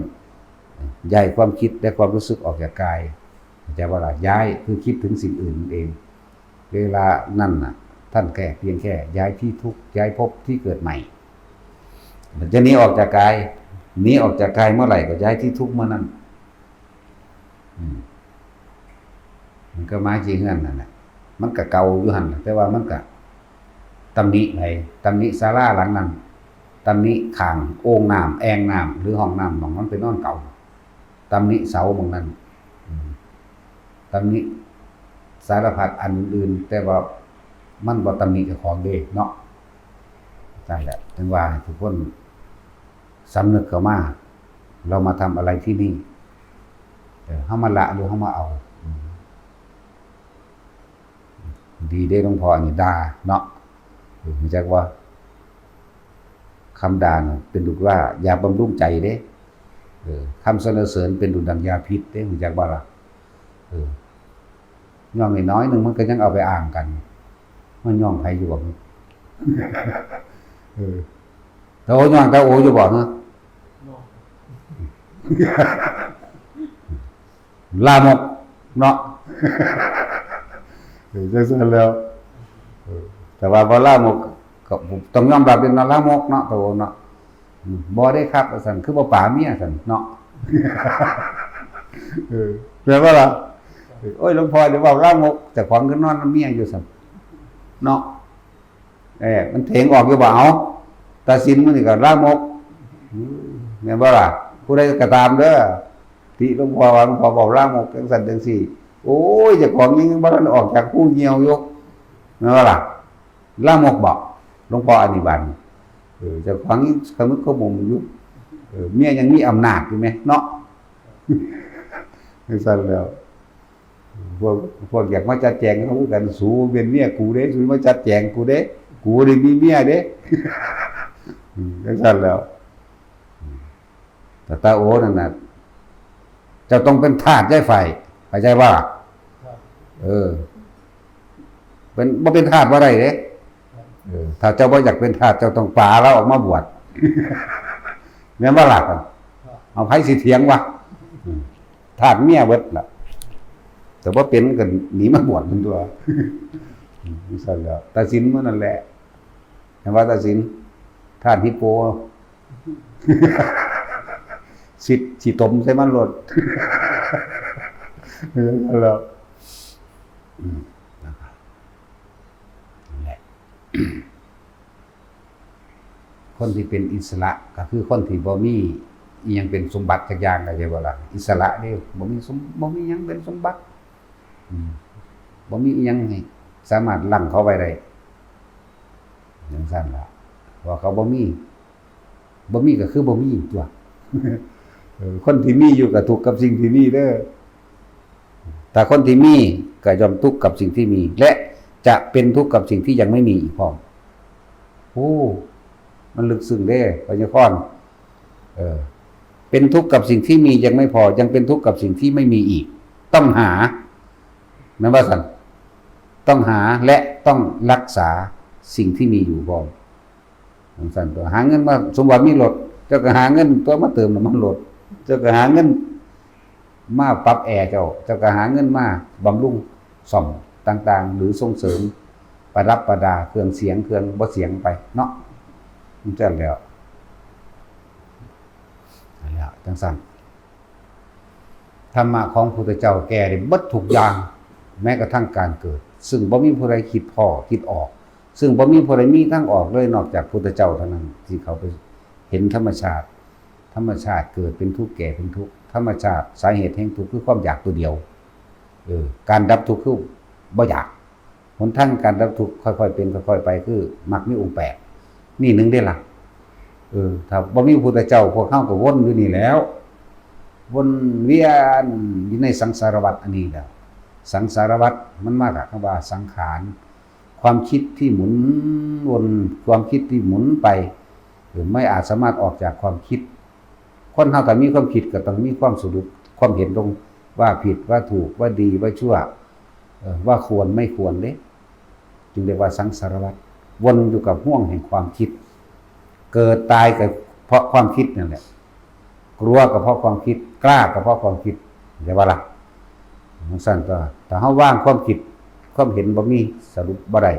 ย้ายความคิดและความรู้สึกออกจากกายจะว่าล่ะย้ายคือคิดถึงสิ่งอื่นเองเวลานั่นน่ะท่านแค่เพียงแค่ย้ายที่ทุกข์ย้ายภพที่เกิดใหม่มันจะหนีออกจากกายหนีออกจากกายเมื่อไหร่ก็ย้ายที่ทุกข์เมื่อนั้นมันก็มาขี้เหือนนั่นแหละมันก็เก่าอยู่หั่นแต่ว่ามันก็ตำหนิไปตำหนิศาลาหลังนั้นตำหนิข้างโอ่งน้ำแอ่งน้ำหรือห้องน้ำของมันเป็นนอนเก่าตำหนิเสาบางนั้นตำหนิสารพัดอันอื่นแต่ว่ามันบ่ตำหนิเจ้าของเด้เนาะนั่นแหละถึงว่าทุกคนสำนึกเข้ามาเรามาทำอะไรที่นี่เฮามาละหรือเฮามาเอาดีเด้หลวงพ่อนี่ด่าเนาะรู้จักว่าคำด่าเป็นดุจว่ายาบำรุงใจเด้คำสรรเสริญเป็นดุจดังยาพิษเด้รู้จักบ่ล่ะย่องน้อยนึงมันก็ยังเอาไปอ้างกันมันย่องไผอยู่บ่โตย่องตาโออยู่บ่ฮะลามกเนาะจังซั่นแล้วแต่ว่าบ่ลามกก็ต้องยอมรับเป็นลามกเนาะตาโอเนาะบ่ได้ครับว่าซั่นคือบ่ป๋าเมียซั่นเนาะแปลว่าล่ะโอ้ยหลวงพ่อเดี๋ยวว่าลามกแต่ของก็นอนเมียอยู่ซั่นเนาะมันเถงออกอยู่บ่เอาตาสินมันนี่ก็ลามกแม่นบ่ล่ะผู้ใดก็ตามเด้อที่หลวงพ่อว่าหลวงพ่อบอกลามกจังซั่นจังซี่โอ้ยเจ้าของยังบ่ทันออกจากผู้เหี่ยวอยู่แม่นบ่ล่ะลามกบอกหลวงพ่ออนิบันเจ้าของขมึกขมุมอยู่เมียยังมีอำนาจอยู่มั้ยเนาะจังซั่นแล้วพวกอยากมาจัดแจงเขากันสูเป็นเมียกูเด้สูมาจัดแจงกูเด้กูได้มีเมียเด้จังซั่นแล้วแต่ตาโอนั่นน่ะ จ้าต้องเป็นทาสย้ายไฟเข้าใจว่าเป็นบ่เป็นทาสบ่ได้เด้ถ้าเจ้าบ่อยากเป็นทาสเจ้าต้องปาแล้วออกมาบวชแม่นบ่ล่ะกันเอาไผสิเถียงวะทาสเมียเบิดล่ะแต่ว่าเป็นก็หนีมาบวชมันตัวสั่นแล้วตาสินมันนั่นแหละเห็นว่าตาสินทาสฮิปโปสิตมใส่มันรถแล้วแหละคนที่เป็นอิสระก็คือคนที่บ่มีอีหยังเป็นสมบัติจักอย่างได้ใช่บ่ล่ะอิสระนี่บ่มีหยังเป็นสมบัติบ่มีอีหยังให้สามารถลั่งเขาไว้ได้จังซั่นล่ะว่าเขาบ่มีก็คือบ่มีตัวคนที่มีอยู่ก็ทุกข์กับสิ่งที่มีเด้อแต่คนที่มีก็ยอมทุกข์กับสิ่งที่มีและจะเป็นทุกข์กับสิ่งที่ยังไม่มีอีกพร้อมโอ้มันลึกซึ้งเด้พญาคอนเป็นทุกข์กับสิ่งที่มียังไม่พอยังเป็นทุกข์กับสิ่งที่ไม่มีอีกต้องหาแม่นว่าซั่นต้องหาและต้องรักษาสิ่งที่มีอยู่พร้อมจังซั่นตัวหาเงินมาสมมุติมีรถเจ้าก็หาเงินตัวมาเติมน้ำมันรถเจ้าก็หาเงินมาปรับแอร์เจ้าก็หาเงินมาบำรุงซ่อมต่างๆหรือส่งเสริมประดับประดาเครื่องเสียงเครื่องบ่เสียงไปเนาะมันจังแล้วจังซั่นธรรมะของพระพุทธเจ้าแก้ได้เบิดทุกอย่างแม้กระทั่งการเกิดซึ่งบ่มีผู้ใดคิดพ้อคิดออกซึ่งบ่มีผู้ใดมีทางออกเลยนอกจากพระพุทธเจ้าเท่านั้นที่เขาไปเห็นธรรมชาติเกิดเป็นทุกข์แก่เป็นทุกข์ธรรมชาติสาเหตุแห่งทุกข์คือความอยากตัวเดียวการดับทุกข์คือบ่อยากหนทางการดับทุกข์ค่อยๆเป็นค่อยๆไปคือมรรคมีองค์8นี่หนึ่งได้ล่ะถ้าบ่มีพระพุทธเจ้าพวกเฮาก็วนอยู่นี่แล้ววนเวียนอยู่ในสังสารวัฏอันนี้แล้วสังสารวัฏมันมาจากคำว่าสังขารความคิดที่หมุนวนความคิดที่หมุนไปไม่อาจสามารถออกจากความคิดคนเฮาถ้ามีความคิดก็ต้องมีความสรุปความเห็นตรงว่าผิดว่าถูกว่าดีว่าชั่วว่าควรไม่ควรเด้จึงเรียกว่าสังสารวัฏวนอยู่กับห่วงแห่งความคิดเกิดตายก็เพราะความคิดนั่นแหละกลัวก็เพราะความคิดกล้าก็เพราะความคิดใช่ป่ะล่ะมันสั่นก็แต่เฮาว่างความคิดความเห็นบ่มีสรุปบ่ได้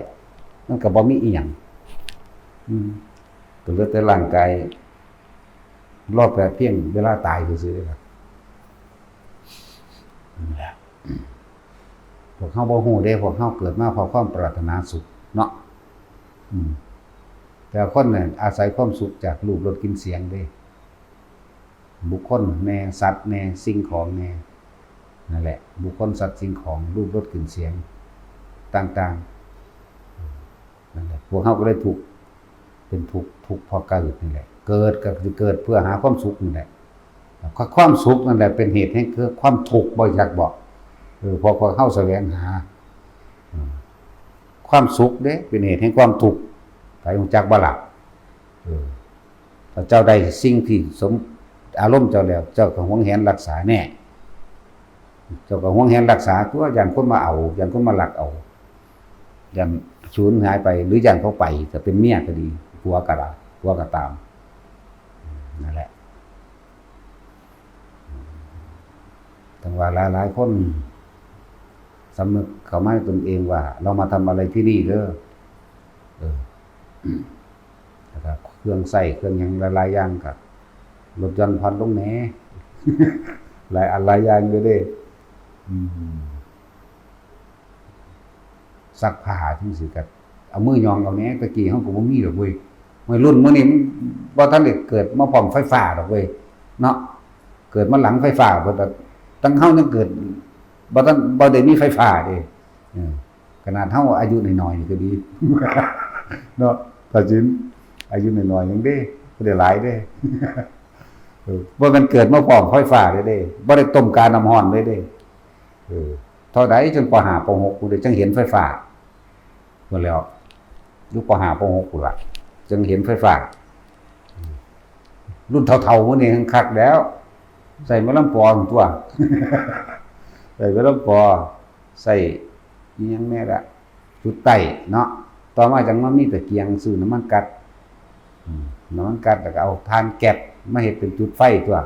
มันก็บ่มีอีหยังตัวเลือดแต่ร่างกายรอบแต่เพียงเวลาตายซื่อๆครับพวกเฮาบ่ฮู้เด้พวกเฮาเกิดมาเพราะความปรารถนาสุขเนาะแต่คนเนี่ยอาศัยความสุขจากรูปรสกลิ่นเสียงเด้บุคคลแน่สัตว์แน่สิ่งของแน่นั่นแหละบุคคลสัตว์สิ่งของรูปรสกลิ่นเสียงต่างๆนั่นแหละพวกเฮาก็เลยทุกข์เป็นทุกข์เพราะเกิดนี่แหละเกิดก็คือเกิดเพื่อหาความสุขนี่แหละความสุขนั่นแหละเป็นเหตุให้เกิดความทุกข์บ่อยากบอกพอเฮาแสวงหาความสุขเด้เป็นเหตุให้ความทุกข์ไปรู้จักบ่ล่ะถ้าเจ้าได้สิ่งที่สมอารมณ์เจ้าแล้วเจ้าก็หวงแหนรักษาแน่เจ้าก็หวงแหนรักษาตัวอย่างคนมาเอาอย่างคนมาลักเอาอย่างสูญหายไปหรืออย่างเขาไปจะเป็นเมียก็ดีผัวก็ตามนั่นแหละทั้งว่าหลายคนสำนึกเข้ามาในตนเองว่าเรามาทำอะไรที่นี่เด้อนะครับเครื่องใส่เครื่องหยังหลายอย่างกับรถยนต์ผ่อนลงแหน่หลายอย่างอยู่เด้ซักผ้าจังซี่ก็เอามือยองเอาแหน่ตะกี้เฮาก็บ่มีดอกเว้ยวัยรุ่นมื้อนี้บ่ทันได้เกิดมาพร้อมไฟฟ้าดอกเว้ยเนาะเกิดมาหลังไฟฟ้าบ่ตั้งเฮายังเกิดบ่ได้มีไฟฟ้าเด้ขนาดเฮาอายุน้อยๆนี่ก็ดีเนาะถ้าจินอายุน้อยๆยังเด้บ่ได้หลายเด้บ่มันเกิดมาพร้อมไฟฟ้าเด้บ่ได้ต้มกาน้ำร้อนเลยเด้เท่าใดจนป .5 ป .6 กูได้จังเห็นไฟฟ้าพุ่นแล้วอยู่ป .5 ป .6 พุ่นล่ะจังเห็นไฟฟ้ารุ่นเฒ่าๆมื้อนี้คักแล้ว ใส่มะลำปอตัว ใส่มะลำปอใส่อีหยังแน่ละจุดไต้เนาะต่อมาจังว่ามีตะเกียงซื้อน้ำมันกัดน้ำมันกัดแล้วก็เอาถ่านแก๊สมาเฮ็ดเป็นจุดไฟตัว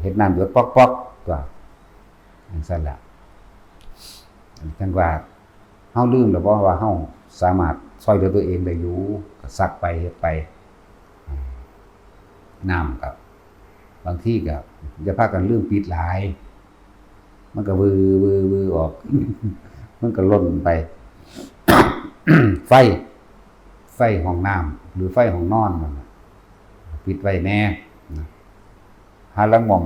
เฮ็ดน้ำเดือดป๊อกๆตัวจังซั่นล่ะจังว่าเฮาลืมแล้วบ่ว่าเฮาสามารถช่วยเหลือตัวเองได้อยู่ก็ซักไปเฮ็ดไปน้ำก็บางทีก็อย่าพากันลืมปิดหลายมันก็วือออก มันก็ล่นไป ไฟห้องน้ำหรือไฟห้องนอนนั่นน่ะปิดไว้แน่นะหาลังมอง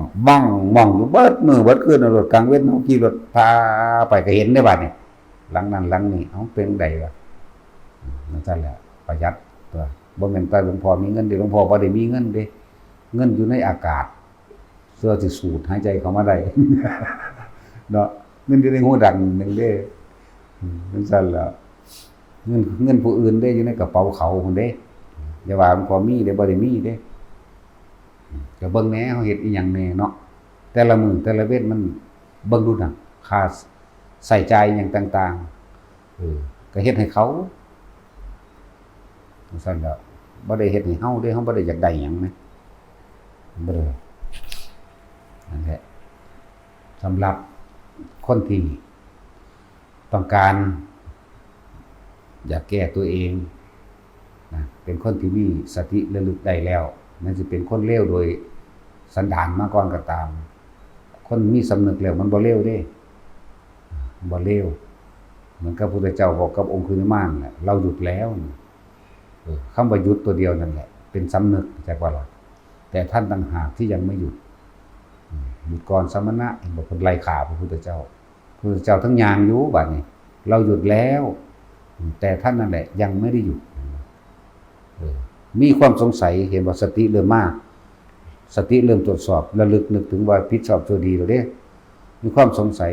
อยู่เบิดมื้อเบิดคืนรถกลางเว้นเฮาขี่รถพาไปก็เห็นได้บัดนี้หลังนั้นหลังนี้เอ้าเป็นไดวะนั่นซั่นแหละประหยัดตัวบ่แม่นแต่หลวงพ่อมีเงินเด้หลวงพ่อบ่ได้มีเงินเด้เงินอยู่ในอากาศเสื้อสิสูดหายใจเข้ามาได้ เนาะเงินอยู่ในหูดังนึงเด้นั่นซั่นแหละเงินผู้อื่นเด้อยู่ในกระเป๋าเขาพุ่นเด้อย่าว่าหลวงพ่อมีเด้บ่ได้มีเด้ก็เบิ่งแหน่เฮาเฮ็ดอีหยังแหน่เนาะแต่ละมื้อแต่ละเว้นมันเบิ่งดูน่ะค่าใส่ใจายหยังต่างๆก็เฮ็ดให้เขาซั่นแล้วบ่ได้เฮ็ดให้เฮาเด้เฮาบ่ได้อยากได้หยังแหมบ่ได้นั่นแหละสำหรับคนที่ต้องการอยากแก้ตัวเองนะเป็นคนที่มีสติระลึกได้แล้วนั่นสิเป็นคนเลวโดยสันดานมาก่อนก็ตามคนมีสำนึกแล้วมันบ่เลวเด้บ่เลวเหมือนกับพระพุทธเจ้าบอกกับองคุลิมานน่ะเราหยุดแล้วคำว่าหยุดตัวเดียวนั่นแหละเป็นสำนึกจากว่าล่ะแต่ท่านต่างหากที่ยังไม่หยุดหยุดก่อนสมณะบอกเพิ่นไล่ฆ่าพระพุทธเจ้าพระพุทธเจ้าทั้งยางอยู่บัดนี้เราหยุดแล้วแต่ท่านนั่นแหละยังไม่ได้หยุดมีความสงสัยเห็นว่าสติเริ่มมากสติเริ่มตรวจสอบระลึกนึกถึงว่าผิดชอบชั่วดีแล้วเด้มีความสงสัย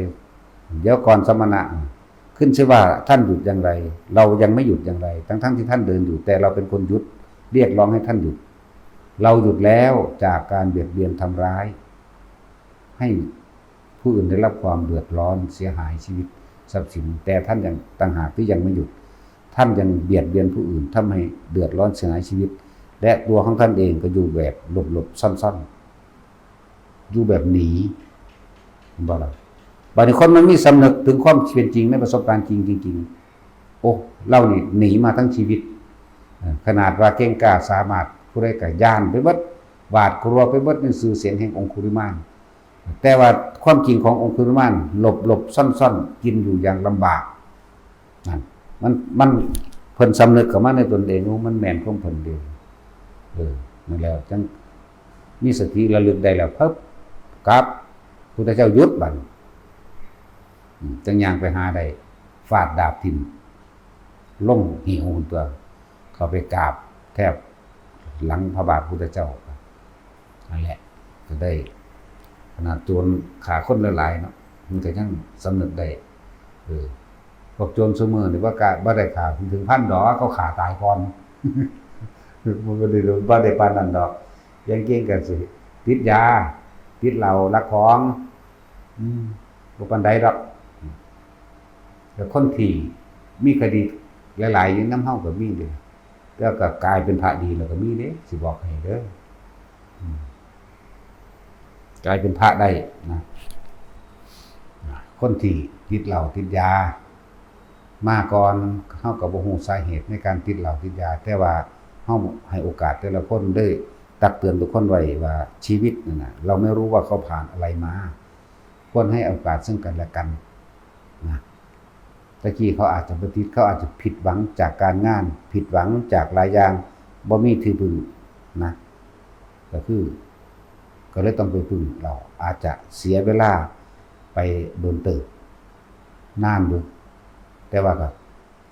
เดี๋ยวก่อนสมณะขึ้นชื่อว่าท่านหยุดอย่างไรเรายังไม่หยุดอย่างไรทั้งที่ท่านเดินอยู่แต่เราเป็นคนหยุดเรียกร้องให้ท่านหยุดเราหยุดแล้วจากการเบียดเบียนทำร้ายให้ผู้อื่นได้รับความเดือดร้อนเสียหายชีวิตทรัพย์สินแต่ท่านยังต่างหากที่ยังไม่หยุดท่านยังเบียดเบียนผู้อื่นทำให้เดือดร้อนเสียหายชีวิตและตัวของท่านเองก็อยู่แบบหลบๆซ่อนๆอยู่แบบหนีบ่ล่ะบางคนมันมีสำนึกถึงความเป็นจริงในประสบการณ์จริงๆโอ้เรานี่หนีมาทั้งชีวิตขนาดว่าเก่งกล้าสามารถผู้ใดก็ย่านไปเบิดหวาดกลัวไปเบิดในสื่อเสียงแห่งองคุลิมานแต่ว่าความจริงขององคุลิมานหลบซ่อนๆกินอยู่อย่างลำบากนั่นมันเพิ่นสำนึกเข้ามาในตนเองว่ามันแม่นของเพิ่นเด้นั่นแล้วจังมีสติระลึกได้แล้วปึ๊บกับพุทธเจ้าหยุดบัดจังย่างไปหาได้ฟาดดาบทิ่มลงหิวตัวเข้าไปกราบแทบหลังพระบาทพุทธเจ้านั่นแหละจะได้ขนาดโจรขาคนหลายๆเนาะมันก็ยังสำนึกได้พวกโจรซุมื้อนี่บ่ได้ขาถึงพันดอกเขาขาตายก่อนมันบ่ได้ปานนั้นดอกยังเก่งกันสิติดยาติดเหล้าลักของบ่ปานใดดอกแล้วคนที่มีคดีหลายๆอยู่นำเฮาก็มีเด้แล้วก็กลายเป็นพระดีแล้วก็มีเด้สิบอกให้เด้อกลายเป็นพระได้นะคนที่ติดเหล้าติดยามาก่อนเฮาก็บ่ฮู้สาเหตุในการติดเหล้าติดยาแต่ว่าเฮาให้โอกาสแต่ละคนได้ตักเตือนทุกคนไว้ว่าชีวิตนั่นน่ะเราไม่รู้ว่าเขาผ่านอะไรมาควรให้โอกาสซึ่งกันและกันนะตะกี้เขาอาจจะบ่ติดเขาอาจจะผิดหวังจากการงานผิดหวังจากหลายอย่างบ่มีที่พึ่งนะก็เลยต้องไปพึ่งเราอาจจะเสียเวลาไปโดนเติบนานอยู่แต่ว่าก็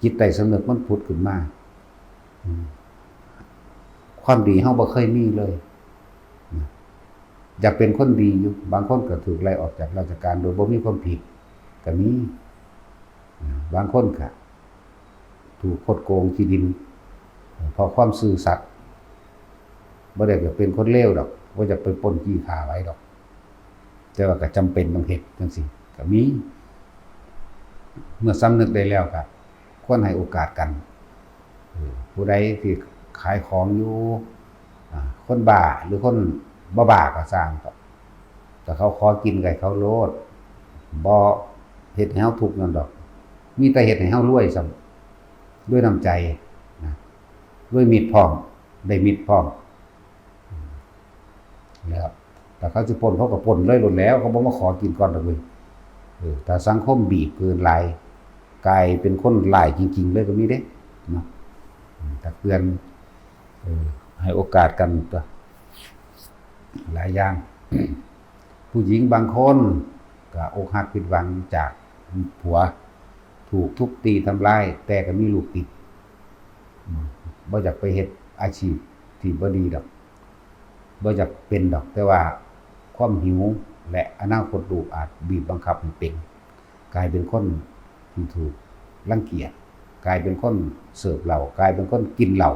จิตใต้สำนึกมันผุดขึ้นมาความดีเฮาบ่เคยมีเลยอยากเป็นคนดีอยู่บางคนก็ถูกไล่ออกจากราชการโดยบ่มีความผิดก็มีบางคนก็ถูกคดโกงที่ดินเพราะความซื่อสัตย์บ่ได้อยากเป็นคนเลวดอกบ่อยากไปปล้นจี้ฆ่าไว้ดอก แต่ว่าก็จำเป็นต้องเฮ็ดจังซี่ก็มีเมื่อสำนึกได้แล้วก็ควรให้โอกาสกันผู้ใดที่ขายของอยู่คนบ้าหรือคนบ้าก็สร้างแต่เขาขอกินไก่เขาโลดบ่เฮ็ดให้เฮาทุกข์นั่นดอกมีแต่เฮ็ดให้เฮารวยซ้ำด้วยน้ำใจนะด้วยมิตรพร้อมได้มิตรพร้อมแล้วแต่เขาสิปล้นเขาก็ปล้นเลยโลดแล้วเขาบ่มาขอกินก่อนดอกเว้ยแต่สังคมบีบเกินหลายกลายเป็นคนหลายจริงๆเลยก็มีเด้เนาะตักเตือนให้โอกาสกันตัวหลายอย่าง ผู้หญิงบางคนก็อกหักผิดหวังจากผัวถูกทุบตีทำร้ายแต่ก็มีลูกติดบ่อยากไปเฮ็ดอาชีพที่บ่ดีดอกบ่อยากเป็นดอกแต่ว่าความหิวและอนาคตลูกอาจบีบบังคับให้เป็นกลายเป็นคนที่ถูกรังเกียจกลายเป็นคนเสิร์ฟเหล้ากลายเป็นคนกินเหล้า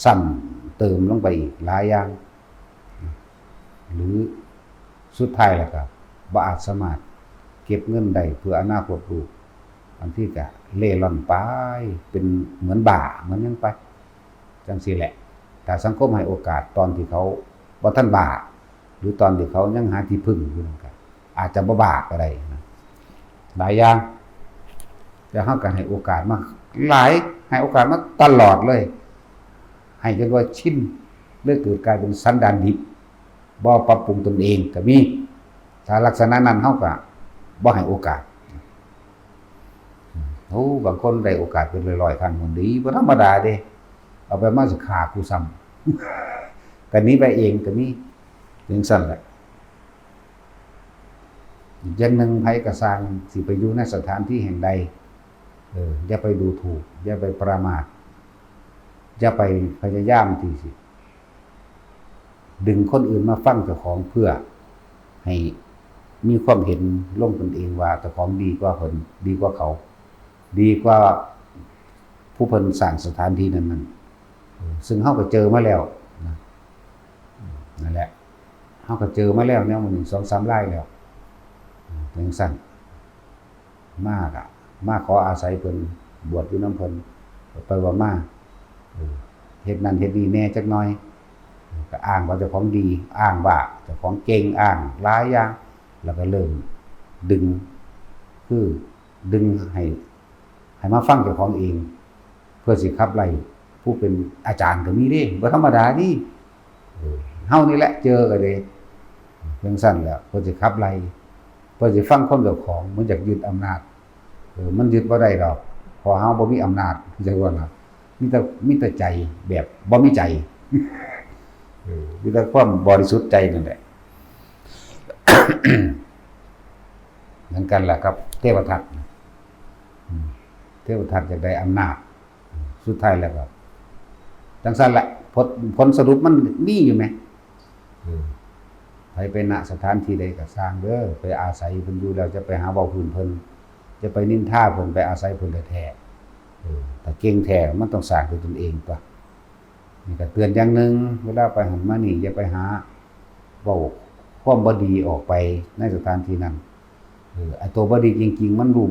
ซ้ำเติมลงไปอีกหลายอย่างหรือสุดท้ายแล้วก็บ่อาจสามารถเก็บเงินได้เพื่ออนาคตลูกอันที่ก็เล่ร่อนไปเป็นเหมือนบ้าเหมือนยังไปจังซี่แหละแต่สังคมให้โอกาสตอนที่เขาบ่ทันบ้าหรือตอนที่เขายังหาที่พึ่งอยู่นั่นก็อาจจะบ่บ้าก็ได้นะหลายอย่างแต่เฮาก็ให้โอกาสมาหลายให้โอกาสมาตลอดเลยให้จนว่าชินเลยเกิดกลายเป็นสันดานดิบบ่ปรับปรุงตนเองก็มีถ้าลักษณะนั้นเฮาก็บ่ให้โอกาสบางคนได้โอกาสเป็นร้อยๆครั้งมันดีบ่ธรรมดาเด้เอาไปมาสิฆ่ากูซ้ำก็หนีไปเองก็มีจังซั่นแหละอีกอย่างนึงไผก็สร้างสิไปอยู่ในสถานที่แห่งใดอย่าไปดูถูกอย่าไปประมาทอย่าไปพยายามที่สิดึงคนอื่นมาฟังเจ้าของเพื่อให้มีความเห็นร่วมตนเองว่าเจ้าของดีกว่าเพิ่นดีกว่าเขาดีกว่าผู้เพิ่นสร้างสถานที่นั้นซึ่งเฮาก็เจอมาแล้วนั่นแหละเฮาก็เจอมาแล้วแนว1 2 3รายแล้วจังซั่นมาขออาศัยเพิ่นบวชอยู่นำเพิ่นไปว่ามาเฮ็ดนั่นเฮ็ดนี่แน่จักหน่อยก็อ้างว่าเจ้าของดีอ้างว่าเจ้าของเก่งอ้างหลายอย่างแล้วก็เริ่มดึงให้มาฟังเจ้าของเองเพื่อสิขับไล่ผู้เป็นอาจารย์ก็มีเด้บ่ธรรมดานี่เฮานี่แหละเจอก็เลยจังซั่นแหละเพื่อสิขับไล่เพื่อสิฟังคนเจ้าของมันอยากยึดอำนาจมันยึดบ่ได้ดอกเพราะเฮาบ่มีอำนาจจังว่าล่ะมีแต่ใจแบบบ่มีใจมีแต่ความบริสุทธิ์ใจนั่นแหละ เหมือนกันแหละครับเทวทัตจะได้อำนาจสุดท้ายแล้วก็จังซั่นแหละผลสรุปมันมีอยู่ไหมไปณสถานที่ใดก็สร้างเด้อไปอาศัยเพิ่นอยู่แล้วจะไปหาเว้าพื้นเพิ่นจะไปนินทาเพิ่นไปอาศัยเพิ่นแท้แต่เก่งแท้มันต้องสร้างด้วยตนเองตัวนี่ก็เตือนอย่างนึงเวลาไปหันมานี่อย่าไปหาเว้าความบ่ดีออกไปในสถานที่นั้นไอ้ตัวบ่ดีจริงๆมันรู้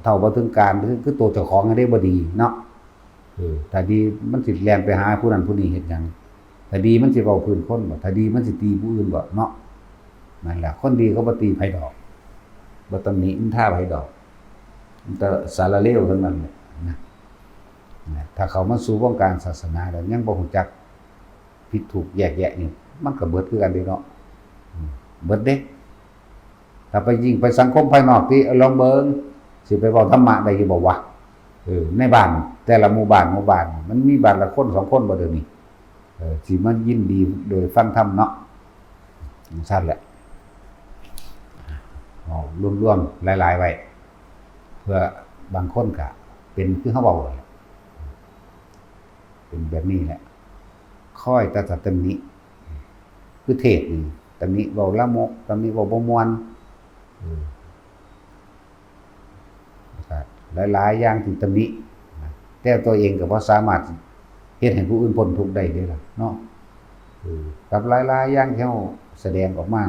เท่าบ่ถึงการคือตัวเจ้าของได้บ่ดีเนาะถ้าดีมันสิแล่นไปหาผู้นั้นผู้นี้เฮ็ดหยังถ้าดีมันสิเว้าพื้นคนบ่ถ้าดีมันสิตีผู้อื่นบ่เนาะนั่นแหละคนดีเขาบ่ตีไผดอกบ่ตำหนินินทาไผดอกมันแต่สารเลวทั้งนั้นแหละนะถ้าเขามาสู่วงการศาสนาแล้วยังบ่ฮู้จักผิดถูกแยกแยะนี่มันก็เบิดคือกันเด้เนาะเบิดเด้ถ้าไปยิ่งไปสังคมภายนอกที่ลองเบิ่งสิไปเว้าธรรมะได้อยู่บ่วะในบ้านแต่ละหมู่บ้านมันมีบ้านละคน2คนบ่เดี๋ยวนี้สิมันยินดีโดยฟังธรรมเนาะซั่นแหละรวมๆหลายๆไว้เพื่อบางคนก็เป็นคือเฮาเว้าเป็นแบบนี้แหละค่อยแต่ตำหนิคือเทศนี่ตำหนิเว้าละโมกตำหนิเว้าบ่ม่วนหลายๆอย่างที่ตำหนิแต่ตัวเองก็บ่สามารถเฮ็ดให้ผู้อื่นพ้นทุกข์ได้เด้ล่ะเนาะกับหลายๆอย่างที่เฮาแสดงออกมา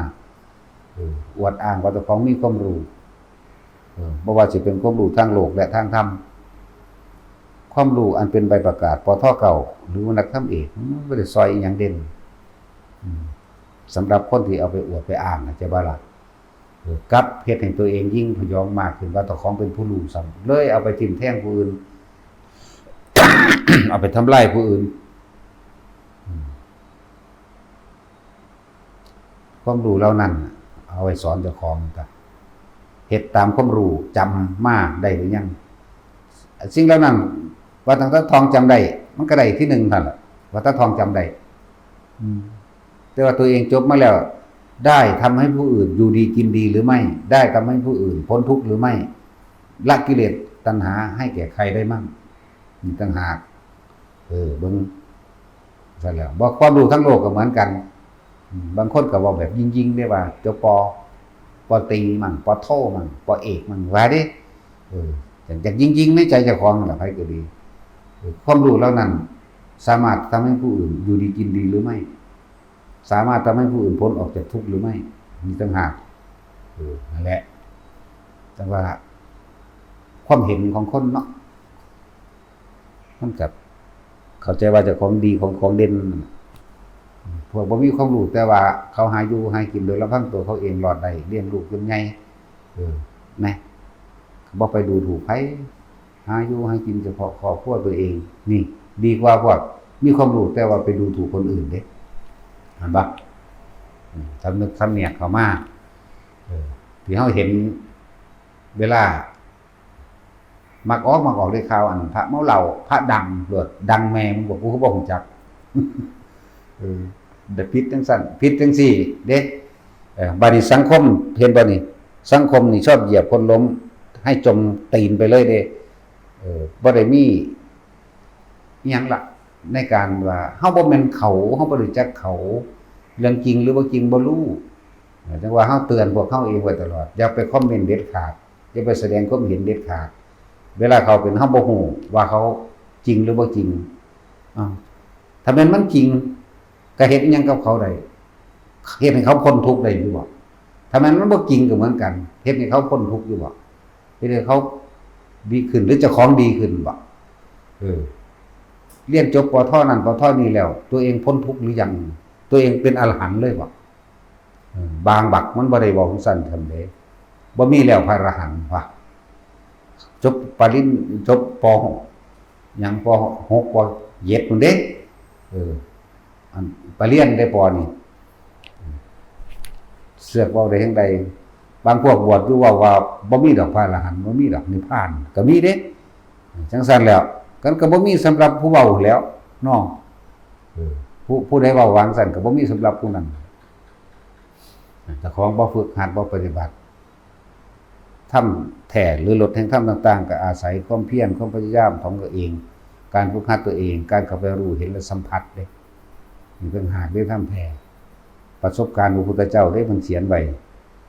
อวดอ้างว่าเจ้าของมีความรู้บ่ว่าสิเป็นความรู้ทางโลกและทางธรรมความรู้อันเป็นใบประกาศปทเก่าหรือนักธรรมเอกมันบ่ได้ซอยอีหยังเด่นสำหรับคนที่เอาไปอวดไปอ้างจะบ่ล่ะกับเฮ็ดให้ตัวเองยิ่งพยองมากขึ้นว่าเจ้าของเป็นผู้รู้ซ้ำเลยเอาไปทิ่มแทงผู้อื่น เอาไปทำลายผู้อื่นความรู้เหล่านั้นเอาไว้สอนเจ้าของจ้ะเฮ็ดตามความรู้จำมาได้หรือยังสิ่งเหล่านั้นว่าตั้งแต่ทองจำได้มันก็ได้ที่หนึ่งนั่นแหละว่าถ้าทองจำได้แต่ว่าตัวเองจบมาแล้วได้ทำให้ผู้อื่นอยู่ดีกินดีหรือไม่ได้ทำให้ผู้อื่นพ้นทุกข์หรือไม่ละกิเลสตัณหาให้แก่ใครได้มั่งนี่ต่างหากเบิ่งซะแล้วบ่ความรู้ทั้งโลกก็เหมือนกันบางคนก็เว้าแบบยิงๆได้ว่าจบปตรีมั่งปโทมั่งปเอกมั่งว่าเด้จากยิงๆในใจเจ้าของนั่นล่ะไผก็ดีความรู้เหล่านั้นสามารถทำให้ผู้อื่นอยู่ดีกินดีหรือไม่สามารถทำให้ผู้อื่นพ้นออกจากทุกข์หรือไม่นี่ต่างหากนั่นแหละแต่ว่าความเห็นของคนเนาะมันกับเข้าใจว่าเจ้าของดีของเด่นพวกบ่มีความรู้แต่ว่าเขาหาอยู่หากินโดยลำพังตัวเขาเองรอดได้เลี้ยงลูกจนใหญ่นะบ่ไปดูถูกไผหาอยู่หากินเฉพาะครอบครัวตัวเองนี่ดีกว่าพวกมีความรู้แต่ว่าไปดูถูกคนอื่นเด้เห็นบ่สำนึกสำเนียกเข้ามาที่เฮาเห็นเวลามักออกได้ข่าวอันพระเมาเหล้าพระดังเลิศดังแม่มึงบอกกูก็บ่ฮู้จักเด็ดพิษจังซั่นพิษจังซี่เด้บัดนี้สังคมเห็นบ่นี่สังคมนี่ชอบเหยียบคนล้มให้จมตีนไปเลยเด้บ่ได้มีอิหยังล่ะในการว่าเฮาบ่แม่นเขาเฮาบ่รู้จักเขาเรื่องจริงหรือบ่จริงบ่รู้จังว่าเฮาเตือนพวกเฮาเองไว้ตลอดอย่าไปคอมเมนต์เด็ดขาดอย่าไปแสดงความเห็นเด็ดขาดเวลาเขาเป็นเฮาบ่ฮู้ว่าเขาจริงหรือบ่จริงถ้าแม่นมันจริงก็เฮ็ดอิหยังกับเขาได้เฮ็ดให้เขาพ้นทุกข์ได้อยู่บ่ถ้าแม่นมันบ่จริงก็เหมือนกันเฮ็ดให้เขาพ้นทุกข์อยู่บ่เฮ็ดให้เขาดีขึ้นหรือเจ้าของดีขึ้นบ่เรียนจบปทนั่นปทนี้แล้วตัวเองพ้นทุกข์หรือยังตัวเองเป็นอรหันต์เลยบ่บางบักมันบ่ได้เว้าซั่นซั่นเด้บ่มีแล้วพระอรหันต์ว่ะจบปริญญาจบป.ยังป.6 ป.7พุ่นเด้อันปริญญาได้ป.นี่เสือกเว้าได้จังไดบางพวกบวชอยู่ว่าบ่มีดอกพระอรหันต์บ่มีดอกนิพพานก็มีเด้จังซั่นแล้วกันก็บ่มีสำหรับผู้เว้าแล้วเนาะผู้ใดเว้าวางซั่นก็บ่มีสำหรับผู้นั้นเจ้าของบ่ฝึกหัดบ่ปฏิบัติทำแท้หรือลดแห่งธรรมต่างๆก็อาศัยความเพียรความพยายามของตัวเองการฝึกหัดตัวเองการเข้าไปรู้เห็นและสัมผัสเด้นี่เพิ่นหากได้ทำแท้ประสบการณ์พระพุทธเจ้าได้เพิ่นเขียนไว้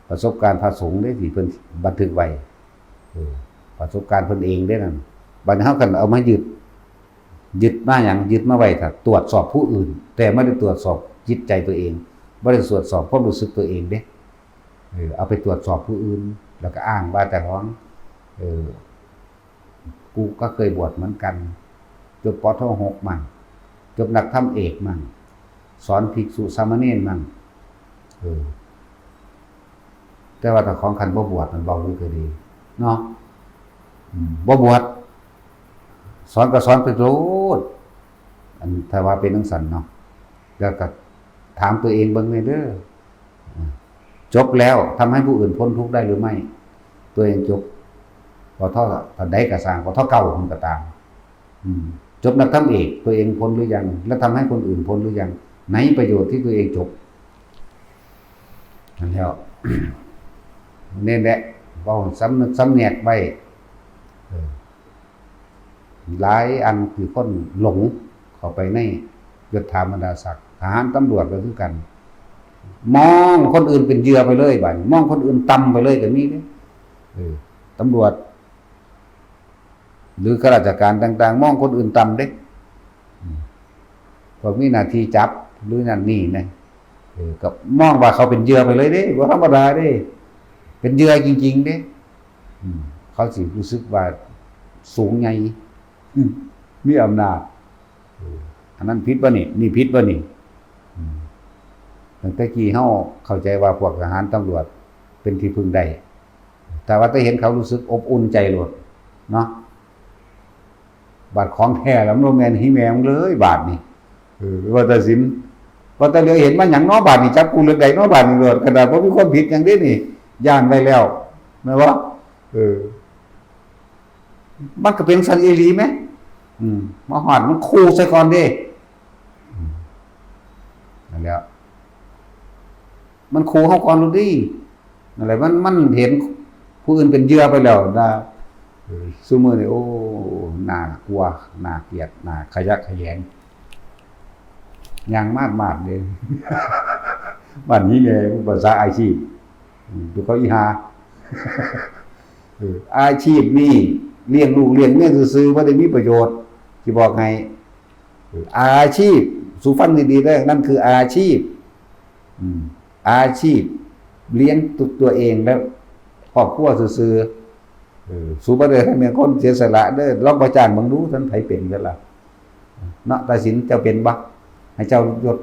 ประสบการณ์พระสงฆ์ได้ที่เพิ่นบันทึกไว้ประสบการณ์เพิ่นเองได้นั่นบัดนี้เฮากันเอามายึดมาหยังยึดมาไว้ถ้าตรวจสอบผู้อื่นแต่ไม่ได้ตรวจสอบจิตใจตัวเองบ่ได้ตรวจสอบความรู้สึกตัวเองเด้เอาไปตรวจสอบผู้อื่นแล้วก็อ้างว่าแต่ของกูก็เคยบวชเหมือนกันจบปท.6มั่งจบนักธรรมเอกมั่งสอนภิกษุสามเณรมั่งแต่ว่าถ้าของคันบ่บวชมันเบาอยู่ก็ดีเนาะบ่บวชสอนก็สอนไปโลดอันถ้าว่าเป็นจังซั่นเนาะแล้วก็ถามตัวเองเบิ่งแม่เด้อจบแล้วทำให้ผู้อื่นพ้นทุกข์ได้หรือไม่ตัวเองจบพอเท่าใดก็สร้างพอเท่าเก่ามันก็ตามจบนักธรรมเอกตัวเองพ้นหรือยังแล้วทำให้คนอื่นพ้นหรือยังไหนประโยชน์ที่ตัวเองจบนั่นแล้วนี่แหละเว้าสำนึกสำแนกไว้หลายอันคือคนหลงเข้าไปในยศถาบรรดาศักดิ์ทหารตำรวจก็คือกันมองคนอื่นเป็นเหยื่อไปเลยบัดมองคนอื่นต่ำไปเลยก็มีเด้ตำรวจหรือข้าราชการต่างๆมองคนอื่นต่ำเด้พวกมีหน้าที่จับหรือนั่นนี่นะ ก็มองว่าเขาเป็นเหยื่อไปเลยเด้บ่ธรรมดาเด้เป็นเหยื่อจริงๆเด้เขาสิรู้สึกว่าสูงใหญ่มีอำนาจอันนั้นผิดบ่นี่ผิดบ่นี่ตั้งแต่กี้เฮาเข้าใจว่าพวกทหารตำรวจเป็นที่พึ่งได้แต่ว่าถ้าเห็นเขารู้สึกอบอุ่นใจโลดเนาะบาดของแท้แล้วมันบ่แม่นหิแมงเลยบาดนี่ว่าแต่สินว่าแต่เหลือเห็นมาหยังเนาะบาดนี่จับกูเรื่องใดเนาะบาดนี่โลดขนาดบ่มีคนผิดหยังเด้นี่ย่านไว้แล้วแม่นบ่มันก็เป็นสันอีหลีมั้ยมาฮอดมันคู่ซะก่อนเด้นั่นแหละมันขู่เฮาก่อนรู้ดินั่นแหละมันเห็นผู้อื่นเป็นเหยื่อไปแล้วนะซุมื้อนี่โอ้น่ากลัวน่าเกลียดน่าขยะแขยงอย่างมากๆเด้บ้านนี้ไงภาษาอาชีพดูเขาอีหาอาชีพนี่เลี้ยงลูกเลี้ยงเมียซื่อๆบ่ได้มีประโยชน์สิบอกให้อาชีพสู่ฟังดีๆเด้อนั่นคืออาชีพอาชีพเลี้ยงตัวเองแล้วครอบครัวซื่อๆสู่บ่ได้ให้แม่นคนเสียสละเด้อลองประจานเบิ่งดูท่านไผเป็นกันล่ะเนาะตัดสินเจ้าเป็นบ่ให้เจ้ายศ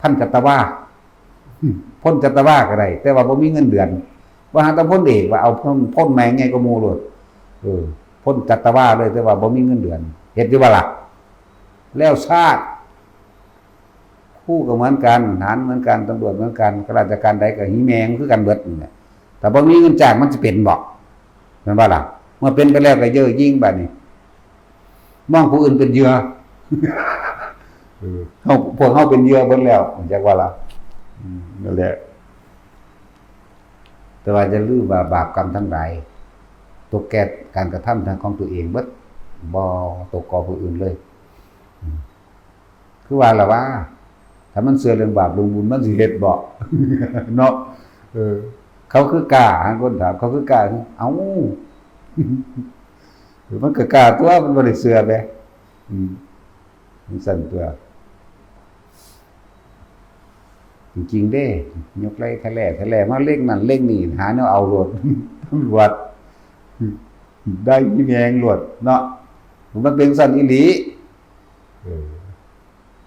ท่านจัตวาพ้นจัตวาก็ได้แต่ว่าบ่มีเงินเดือนว่าหาแต่พ้นเอกว่าเอาพ้นแมงไงก็หมู่โลดพ้นจัตวาเลยแต่ว่าบ่มีเงินเดือนเฮ็ดอยู่บ่ล่ะแล้วชาติคู่ก็เหมือนกันทหารเหมือนกันตำรวจเหมือนกันข้าราชการใดก็หิแมงคือกันเบิดนี่แต่บ่มีเงินจ้างมันสิเป็นบ่แม่นบ่ล่ะเมื่อเป็นไปแล้วก็เยอะยิ่งบัดนี้มองผู้อื่นเป็นเหยื่อพวกเฮาเป็นเหยื่อเบิดแล้วจักว่าล่ะนั่นแหละแต่ว่าจะลืมว่าบาปกรรมทั้งหลายตกแก่การกระทำทางของตัวเองเบิดบ่ตกก่อผู้อื่นเลยคือว่าล่ะว่าถ้ามันเชื่อเรื่องบาปเรื่องบุญมันสิเฮ็ดบ่เนาะเขาคือกล้าหาคนถามเขาคือกล้าเอ้ามันก็กล้าตัวมันบ่ได้เชื่อแหมมันสั่นตัวจริงๆเด้ยกไล่ทะแล่มาเล่งนั่นเล่งนี่หาแนวเอาโลดตำรวจได้อีแมงโลดเนาะมันเป็นสั่นอีหลี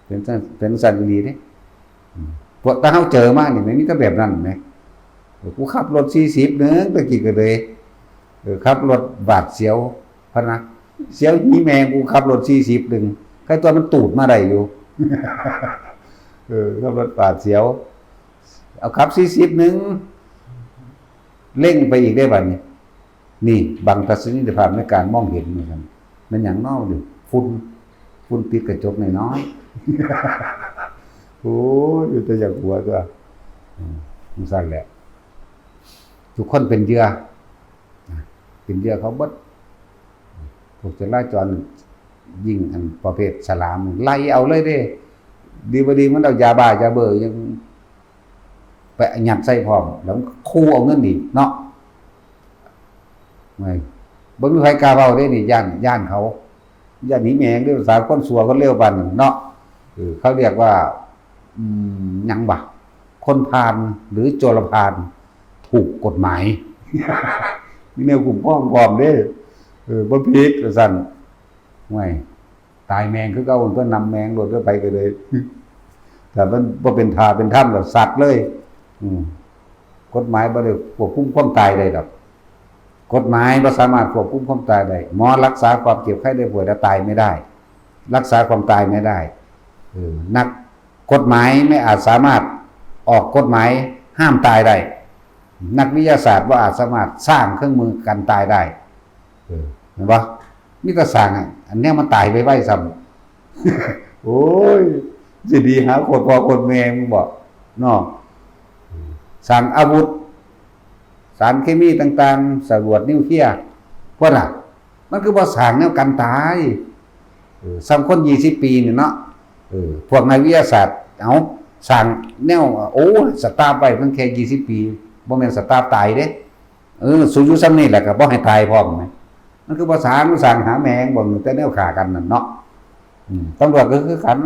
เป็นสั่นอีหลีเด้พวกถ้าเฮาเจอมานี่มันมีแต่แบบนั้นแหมกูขับรถ40นึงตะกี้ก็เลยขับรถบาดเสียวพะนะเสียวหีแมงกูขับรถ40นึงใครตัวมันตูดมาได้อยู่ขับรถบาดเสียวเอาขับ40นึงเร่งไปอีกได้บัดนี้นี่บังทัศนียภาพในการมองเห็นเหมือนกันมันหยังน้อดิฝุ่นติดกระจกน้อยๆโอ้ยอยู่แต่อย่างหัวตัวมันสั่นแหละทุกคนเป็นเหยื่อเขาเบิดพวกจราจรยิงอันประเภทฉลามไล่เอาเลยเด้ดีบ่ดีมันเอายาบ้ายาเบอร์ยังไปยัดใส่พร้อมแล้วคู่เอาเงินอีกเนาะไม่บ่มีใครกล้าเว้าได้นี่ย่านเขาย่านหนีแมงด้วยภาษาคนสัวคนเร็วปานนั้นเนาะเขาเรียกว่าหยังบ่คนพาลหรือโจรพาลถูกกฎหมายมีแนวกลุ่มพ้องพร้อมเด้บ่ผิดว่าซั่นไม่ตายแมงคือเก่าก็นำแมงโดดเข้าไปก็เลยแต่มันบ่เป็นทาเป็นถ้ำแล้วสัตว์เลยกฎหมายบ่ได้ควบคุมความตายได้ดอกกฎหมายบ่สามารถควบคุมความตายได้หมอรักษาความเจ็บไข้ได้ป่วยแล้วตายไม่ได้รักษาความตายไม่ได้นักกฎหมายไม่อาจสามารถออกกฎหมายห้ามตายได้นักวิทยาศาสตร์บ่อาจสามารถสร้างเครื่องมือกันตายได้เห็นบ่มีแต่สร้างอันเนี้ยมันตายไว้ซ้ำโอ้ยสิดีหาโคตรพ่อโคตรแม่มึงบ่เนาะสร้างอาวุธสารเคมีต่างๆสรวจนิวเคลียร์พวกน่ะมันคือบ่สร้างแนวกันตายซ้ำคน20ปีนี่เนาะพวกนักวิทยาศาสตร์เอาสร้างแนวโอ้สตาร์ฟไว้เพิ่นแค่20ปีบ่แม่นสตาร์ฟตายเด้สู้อยู่ซ้ำนี่แหละก็บ่ให้ตายพร้อมมั้ยมันคือบ่สร้างหาแมงบ่แต่แนวฆ่ากันนั่นเนาะตำรวจก็คือกัน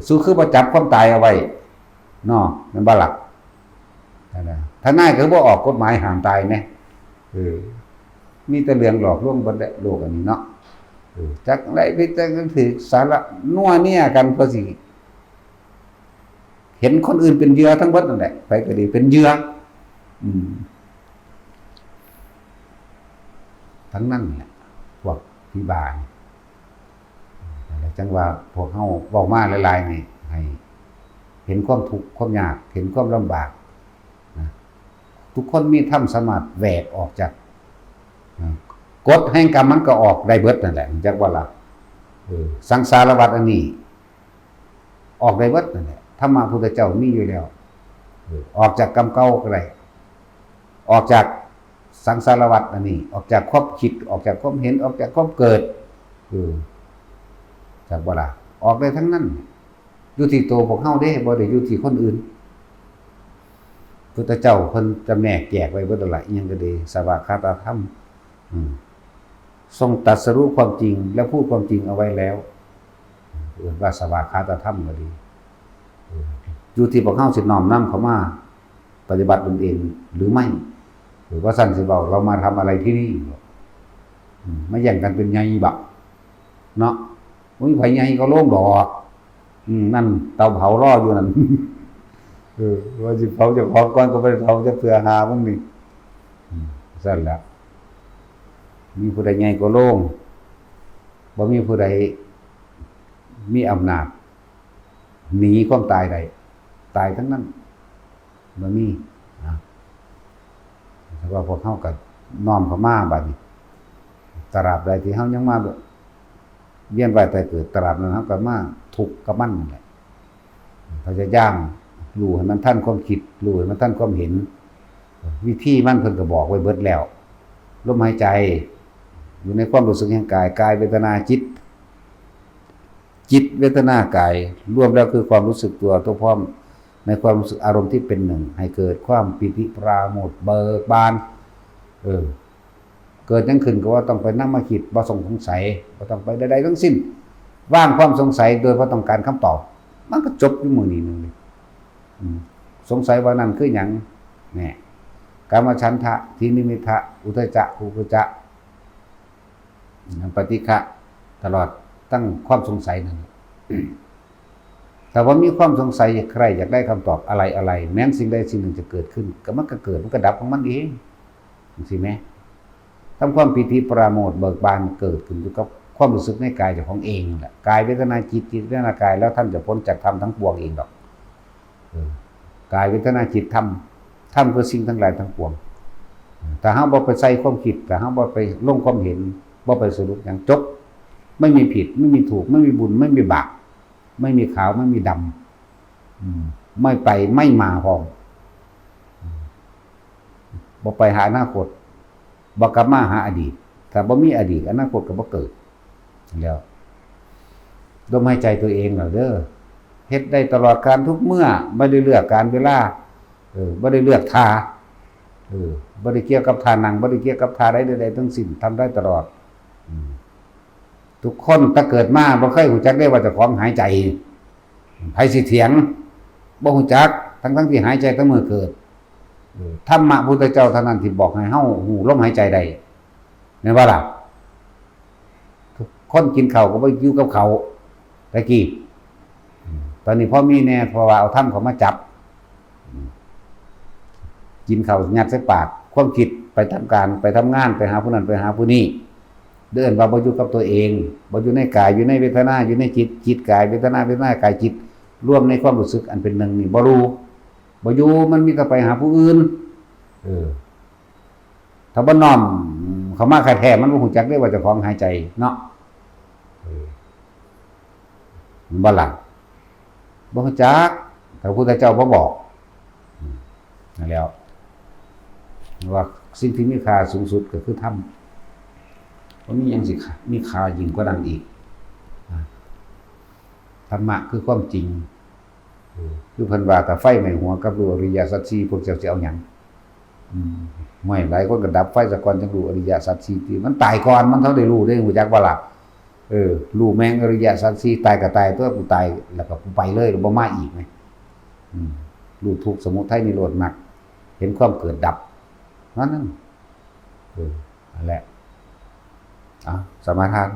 สู้คือบ่จับความตายเอาไว้ เนาะมันบ่หลักถ้านายก็บ่ออกกฎหมายห้ามตายแน่มีแต่เรื่องหลอกลวงบ่ได้โลกอันนี้เนาะจักได้ไปจักถือสาระนัวเนี่ยกันเพื่อสิเห็นคนอื่นเป็นเหยื่อทั้งหมดนั่นแหละไปก็ดีเป็นเหยื่อทั้งนั้นแหละพวกพิบาลจังว่าพวกเฮาเว้ามาหลายๆนี่ให้เห็นความทุกข์ความยากเห็นความลำบากนะทุกคนมีธรรมสามารถแหวกออกจากกฎแห่งกรรมมันก็ออกได้เบิดนั่นแหละจักว่าล่ะสังสารวัฏอันนี้ออกได้เบิดนั่นแหละธรรมะพุทธเจ้ามีอยู่แล้วออกจากกรรมเก่าก็ได้ออกจากสังสารวัฏอันนี้ออกจากความคิดออกจากความเห็นออกจากความเกิดจากว่าล่ะออกได้ทั้งนั้นอยู่ที่ตัวพวกเฮาเด้บ่ได้อยู่ที่คนอื่นพุทธเจ้าเพิ่นจำแนกแยกไว้เบิดนั่นล่ะอีหยังก็ดีสวากขาตธรรมทรงตรัสรู้ความจริงและพูดความจริงเอาไว้แล้วเรียกว่าสวากขาตธรรมก็ดีอยู่ที่พวกเฮาสิน้อมนำเข้ามาปฏิบัติตนเองหรือไม่หรือว่าสั่นสิเว้าเรามาทำอะไรที่นี่ไม่แย่งกันเป็นไงบักเนาะโอ้ยไผใหญ่ก็โล่งดอกนั่นเตาเผารออยู่นั่นว่าสิเผาจะของก่อนก็บ่ได้เผาจะเพื่อหามึงนี่สั่นแล้วมีผู้ใดใหญ่ก็โล่งบ่มีผู้ใดมีอำนาจหนีความตายได้ตายทั้งนั้นบ่มีนะแต่ว่าพวกเฮาก็น้อมเข้ามาบัดนี้ตราบใดที่เฮายังมาเวียนว่ายตายเกิดตราบนั้นเฮาก็มาทุกข์กับมันนั่นแหละพยายามรู้ให้มันทันความคิดรู้ให้มันทันความเห็นวิธีมันเพิ่นก็บอกไว้เบิดแล้วลมหายใจอยู่ในความรู้สึกแห่งกายกายเวทนาจิตเวทนากายรวมแล้วคือความรู้สึกตัวพร้อมในความรู้สึกอารมณ์ที่เป็นหนึ่งให้เกิดความปิติปราโมทย์เบิกบานเกิดยังขึ้นก็ว่าต้องไปนั่งมาคิดบ่สงสัยบ่ต้องไปใดๆทั้งสิ้นว่างความสงสัยโดยบ่ต้องการคำตอบมันก็จบอยู่มื้อนี้นึงสงสัยว่านั่นคือหยังแน่กามฉันทะทินิมิทะอุทธัจจะกุกุจจะปฏิฆะตลอดตั้งความสงสัยนั่นแต่ว่ามีความสงสัยใครอยากได้คำตอบอะไรแม้นสิ่งใดสิ่งหนึ่งจะเกิดขึ้นก็มันก็เกิดมันก็ดับของมันเองสิแม่ทำความปิติปราโมทย์เบิกบานเกิดขึ้นอยู่กับความรู้สึกในกายเจ้าของเองแหละกายเวทนาจิตเวทนากายแล้วท่านจะพ้นจากธรรมทั้งปวงเองดอกกายเวทนาจิตธรรมคือสิ่งทั้งหลายทั้งปวงแต่เฮาบ่ไปใส่ความคิดแต่เฮาบ่ไปลงความเห็นบ่ไปสรุปอย่างจบไม่มีผิดไม่มีถูกไม่มีบุญไม่มีบาปไม่มีขาวไม่มีดำไม่ไปไม่มาพร้อมบ่ไปหาอนาคตบ่กลับมาหาอดีตถ้าบ่มีอดีตอนาคตก็บ่เกิดแล้วลมหายใจตัวเองเหรอเด้อเฮ็ดได้ตลอดการทุกเมื่อบ่ได้เลือกการเวลาบ่ได้เลือกท่าบ่ได้เกี่ยวกับท่านั่งบ่ได้เกี่ยวกับท่าใดๆทั้งสิ้นทำได้ตลอดทุกคนถ้าเกิดมาบ่เคยรู้จักได้ว่าเจ้าของหายใจไผสิเถียงบ่รู้จักทั้งที่หายใจแต่เมื่อเกิดธรรมะพุทธเจ้าเท่านั้นที่บอกให้เฮาฮู้ลมหายใจได้แม่นบ่ล่ะทุกคนกินข้าวก็บ่อยู่กับเขาตะกี้ตอนนี้พอมีแน่เพราะว่าเอาธรรมเขามาจับกินข้าวยัดใส่ปากความคิดไปทำการไปทำงานไปหาผู้นั้นไปหาผู้นี้เดินว่าบ่อยู่กับตัวเองบ่อยู่ในกายอยู่ในเวทนาอยู่ในจิตกายเวทนากายจิตรวมในความรู้สึกอันเป็นหนึ่งนี่บ่รู้บ่อยู่มันมีแต่ไปหาผู้อื่นถ้าบ่น้อมเข้ามาแท้ๆมันบ่รู้จักได้ว่าเจ้าของหายใจเนาะมันบ่ล่ะบ่รู้จักพระพุทธเจ้าบ่บอกนั่นแล้วว่าสิ่งที่มีค่าสูงสุดก็คือธรรมบ่มีหยังสิมีค่ายิ่งกว่านั้นอีกธรรมะคือความจริงคือเพิ่นว่าถ้าไฟไหม้หัวกับรู้อริยสัจสี่พวกเจ้าสิเอาหยังไม่หลายคนก็ดับไฟซะก่อนจังรู้อริยสัจสี่ที่มันตายก่อนมันเท่าได้รู้ได้รู้จักบ่ล่ะรู้แม่งอริยสัจสี่ตายก็ตายตัวกูตายแล้วก็กูไปเลยบ่มาอีกมั้ย รู้ทุกข์สมุทัยนิโรธมรรคเห็นความเกิดดับนั่นนั่นแหละสมาทาน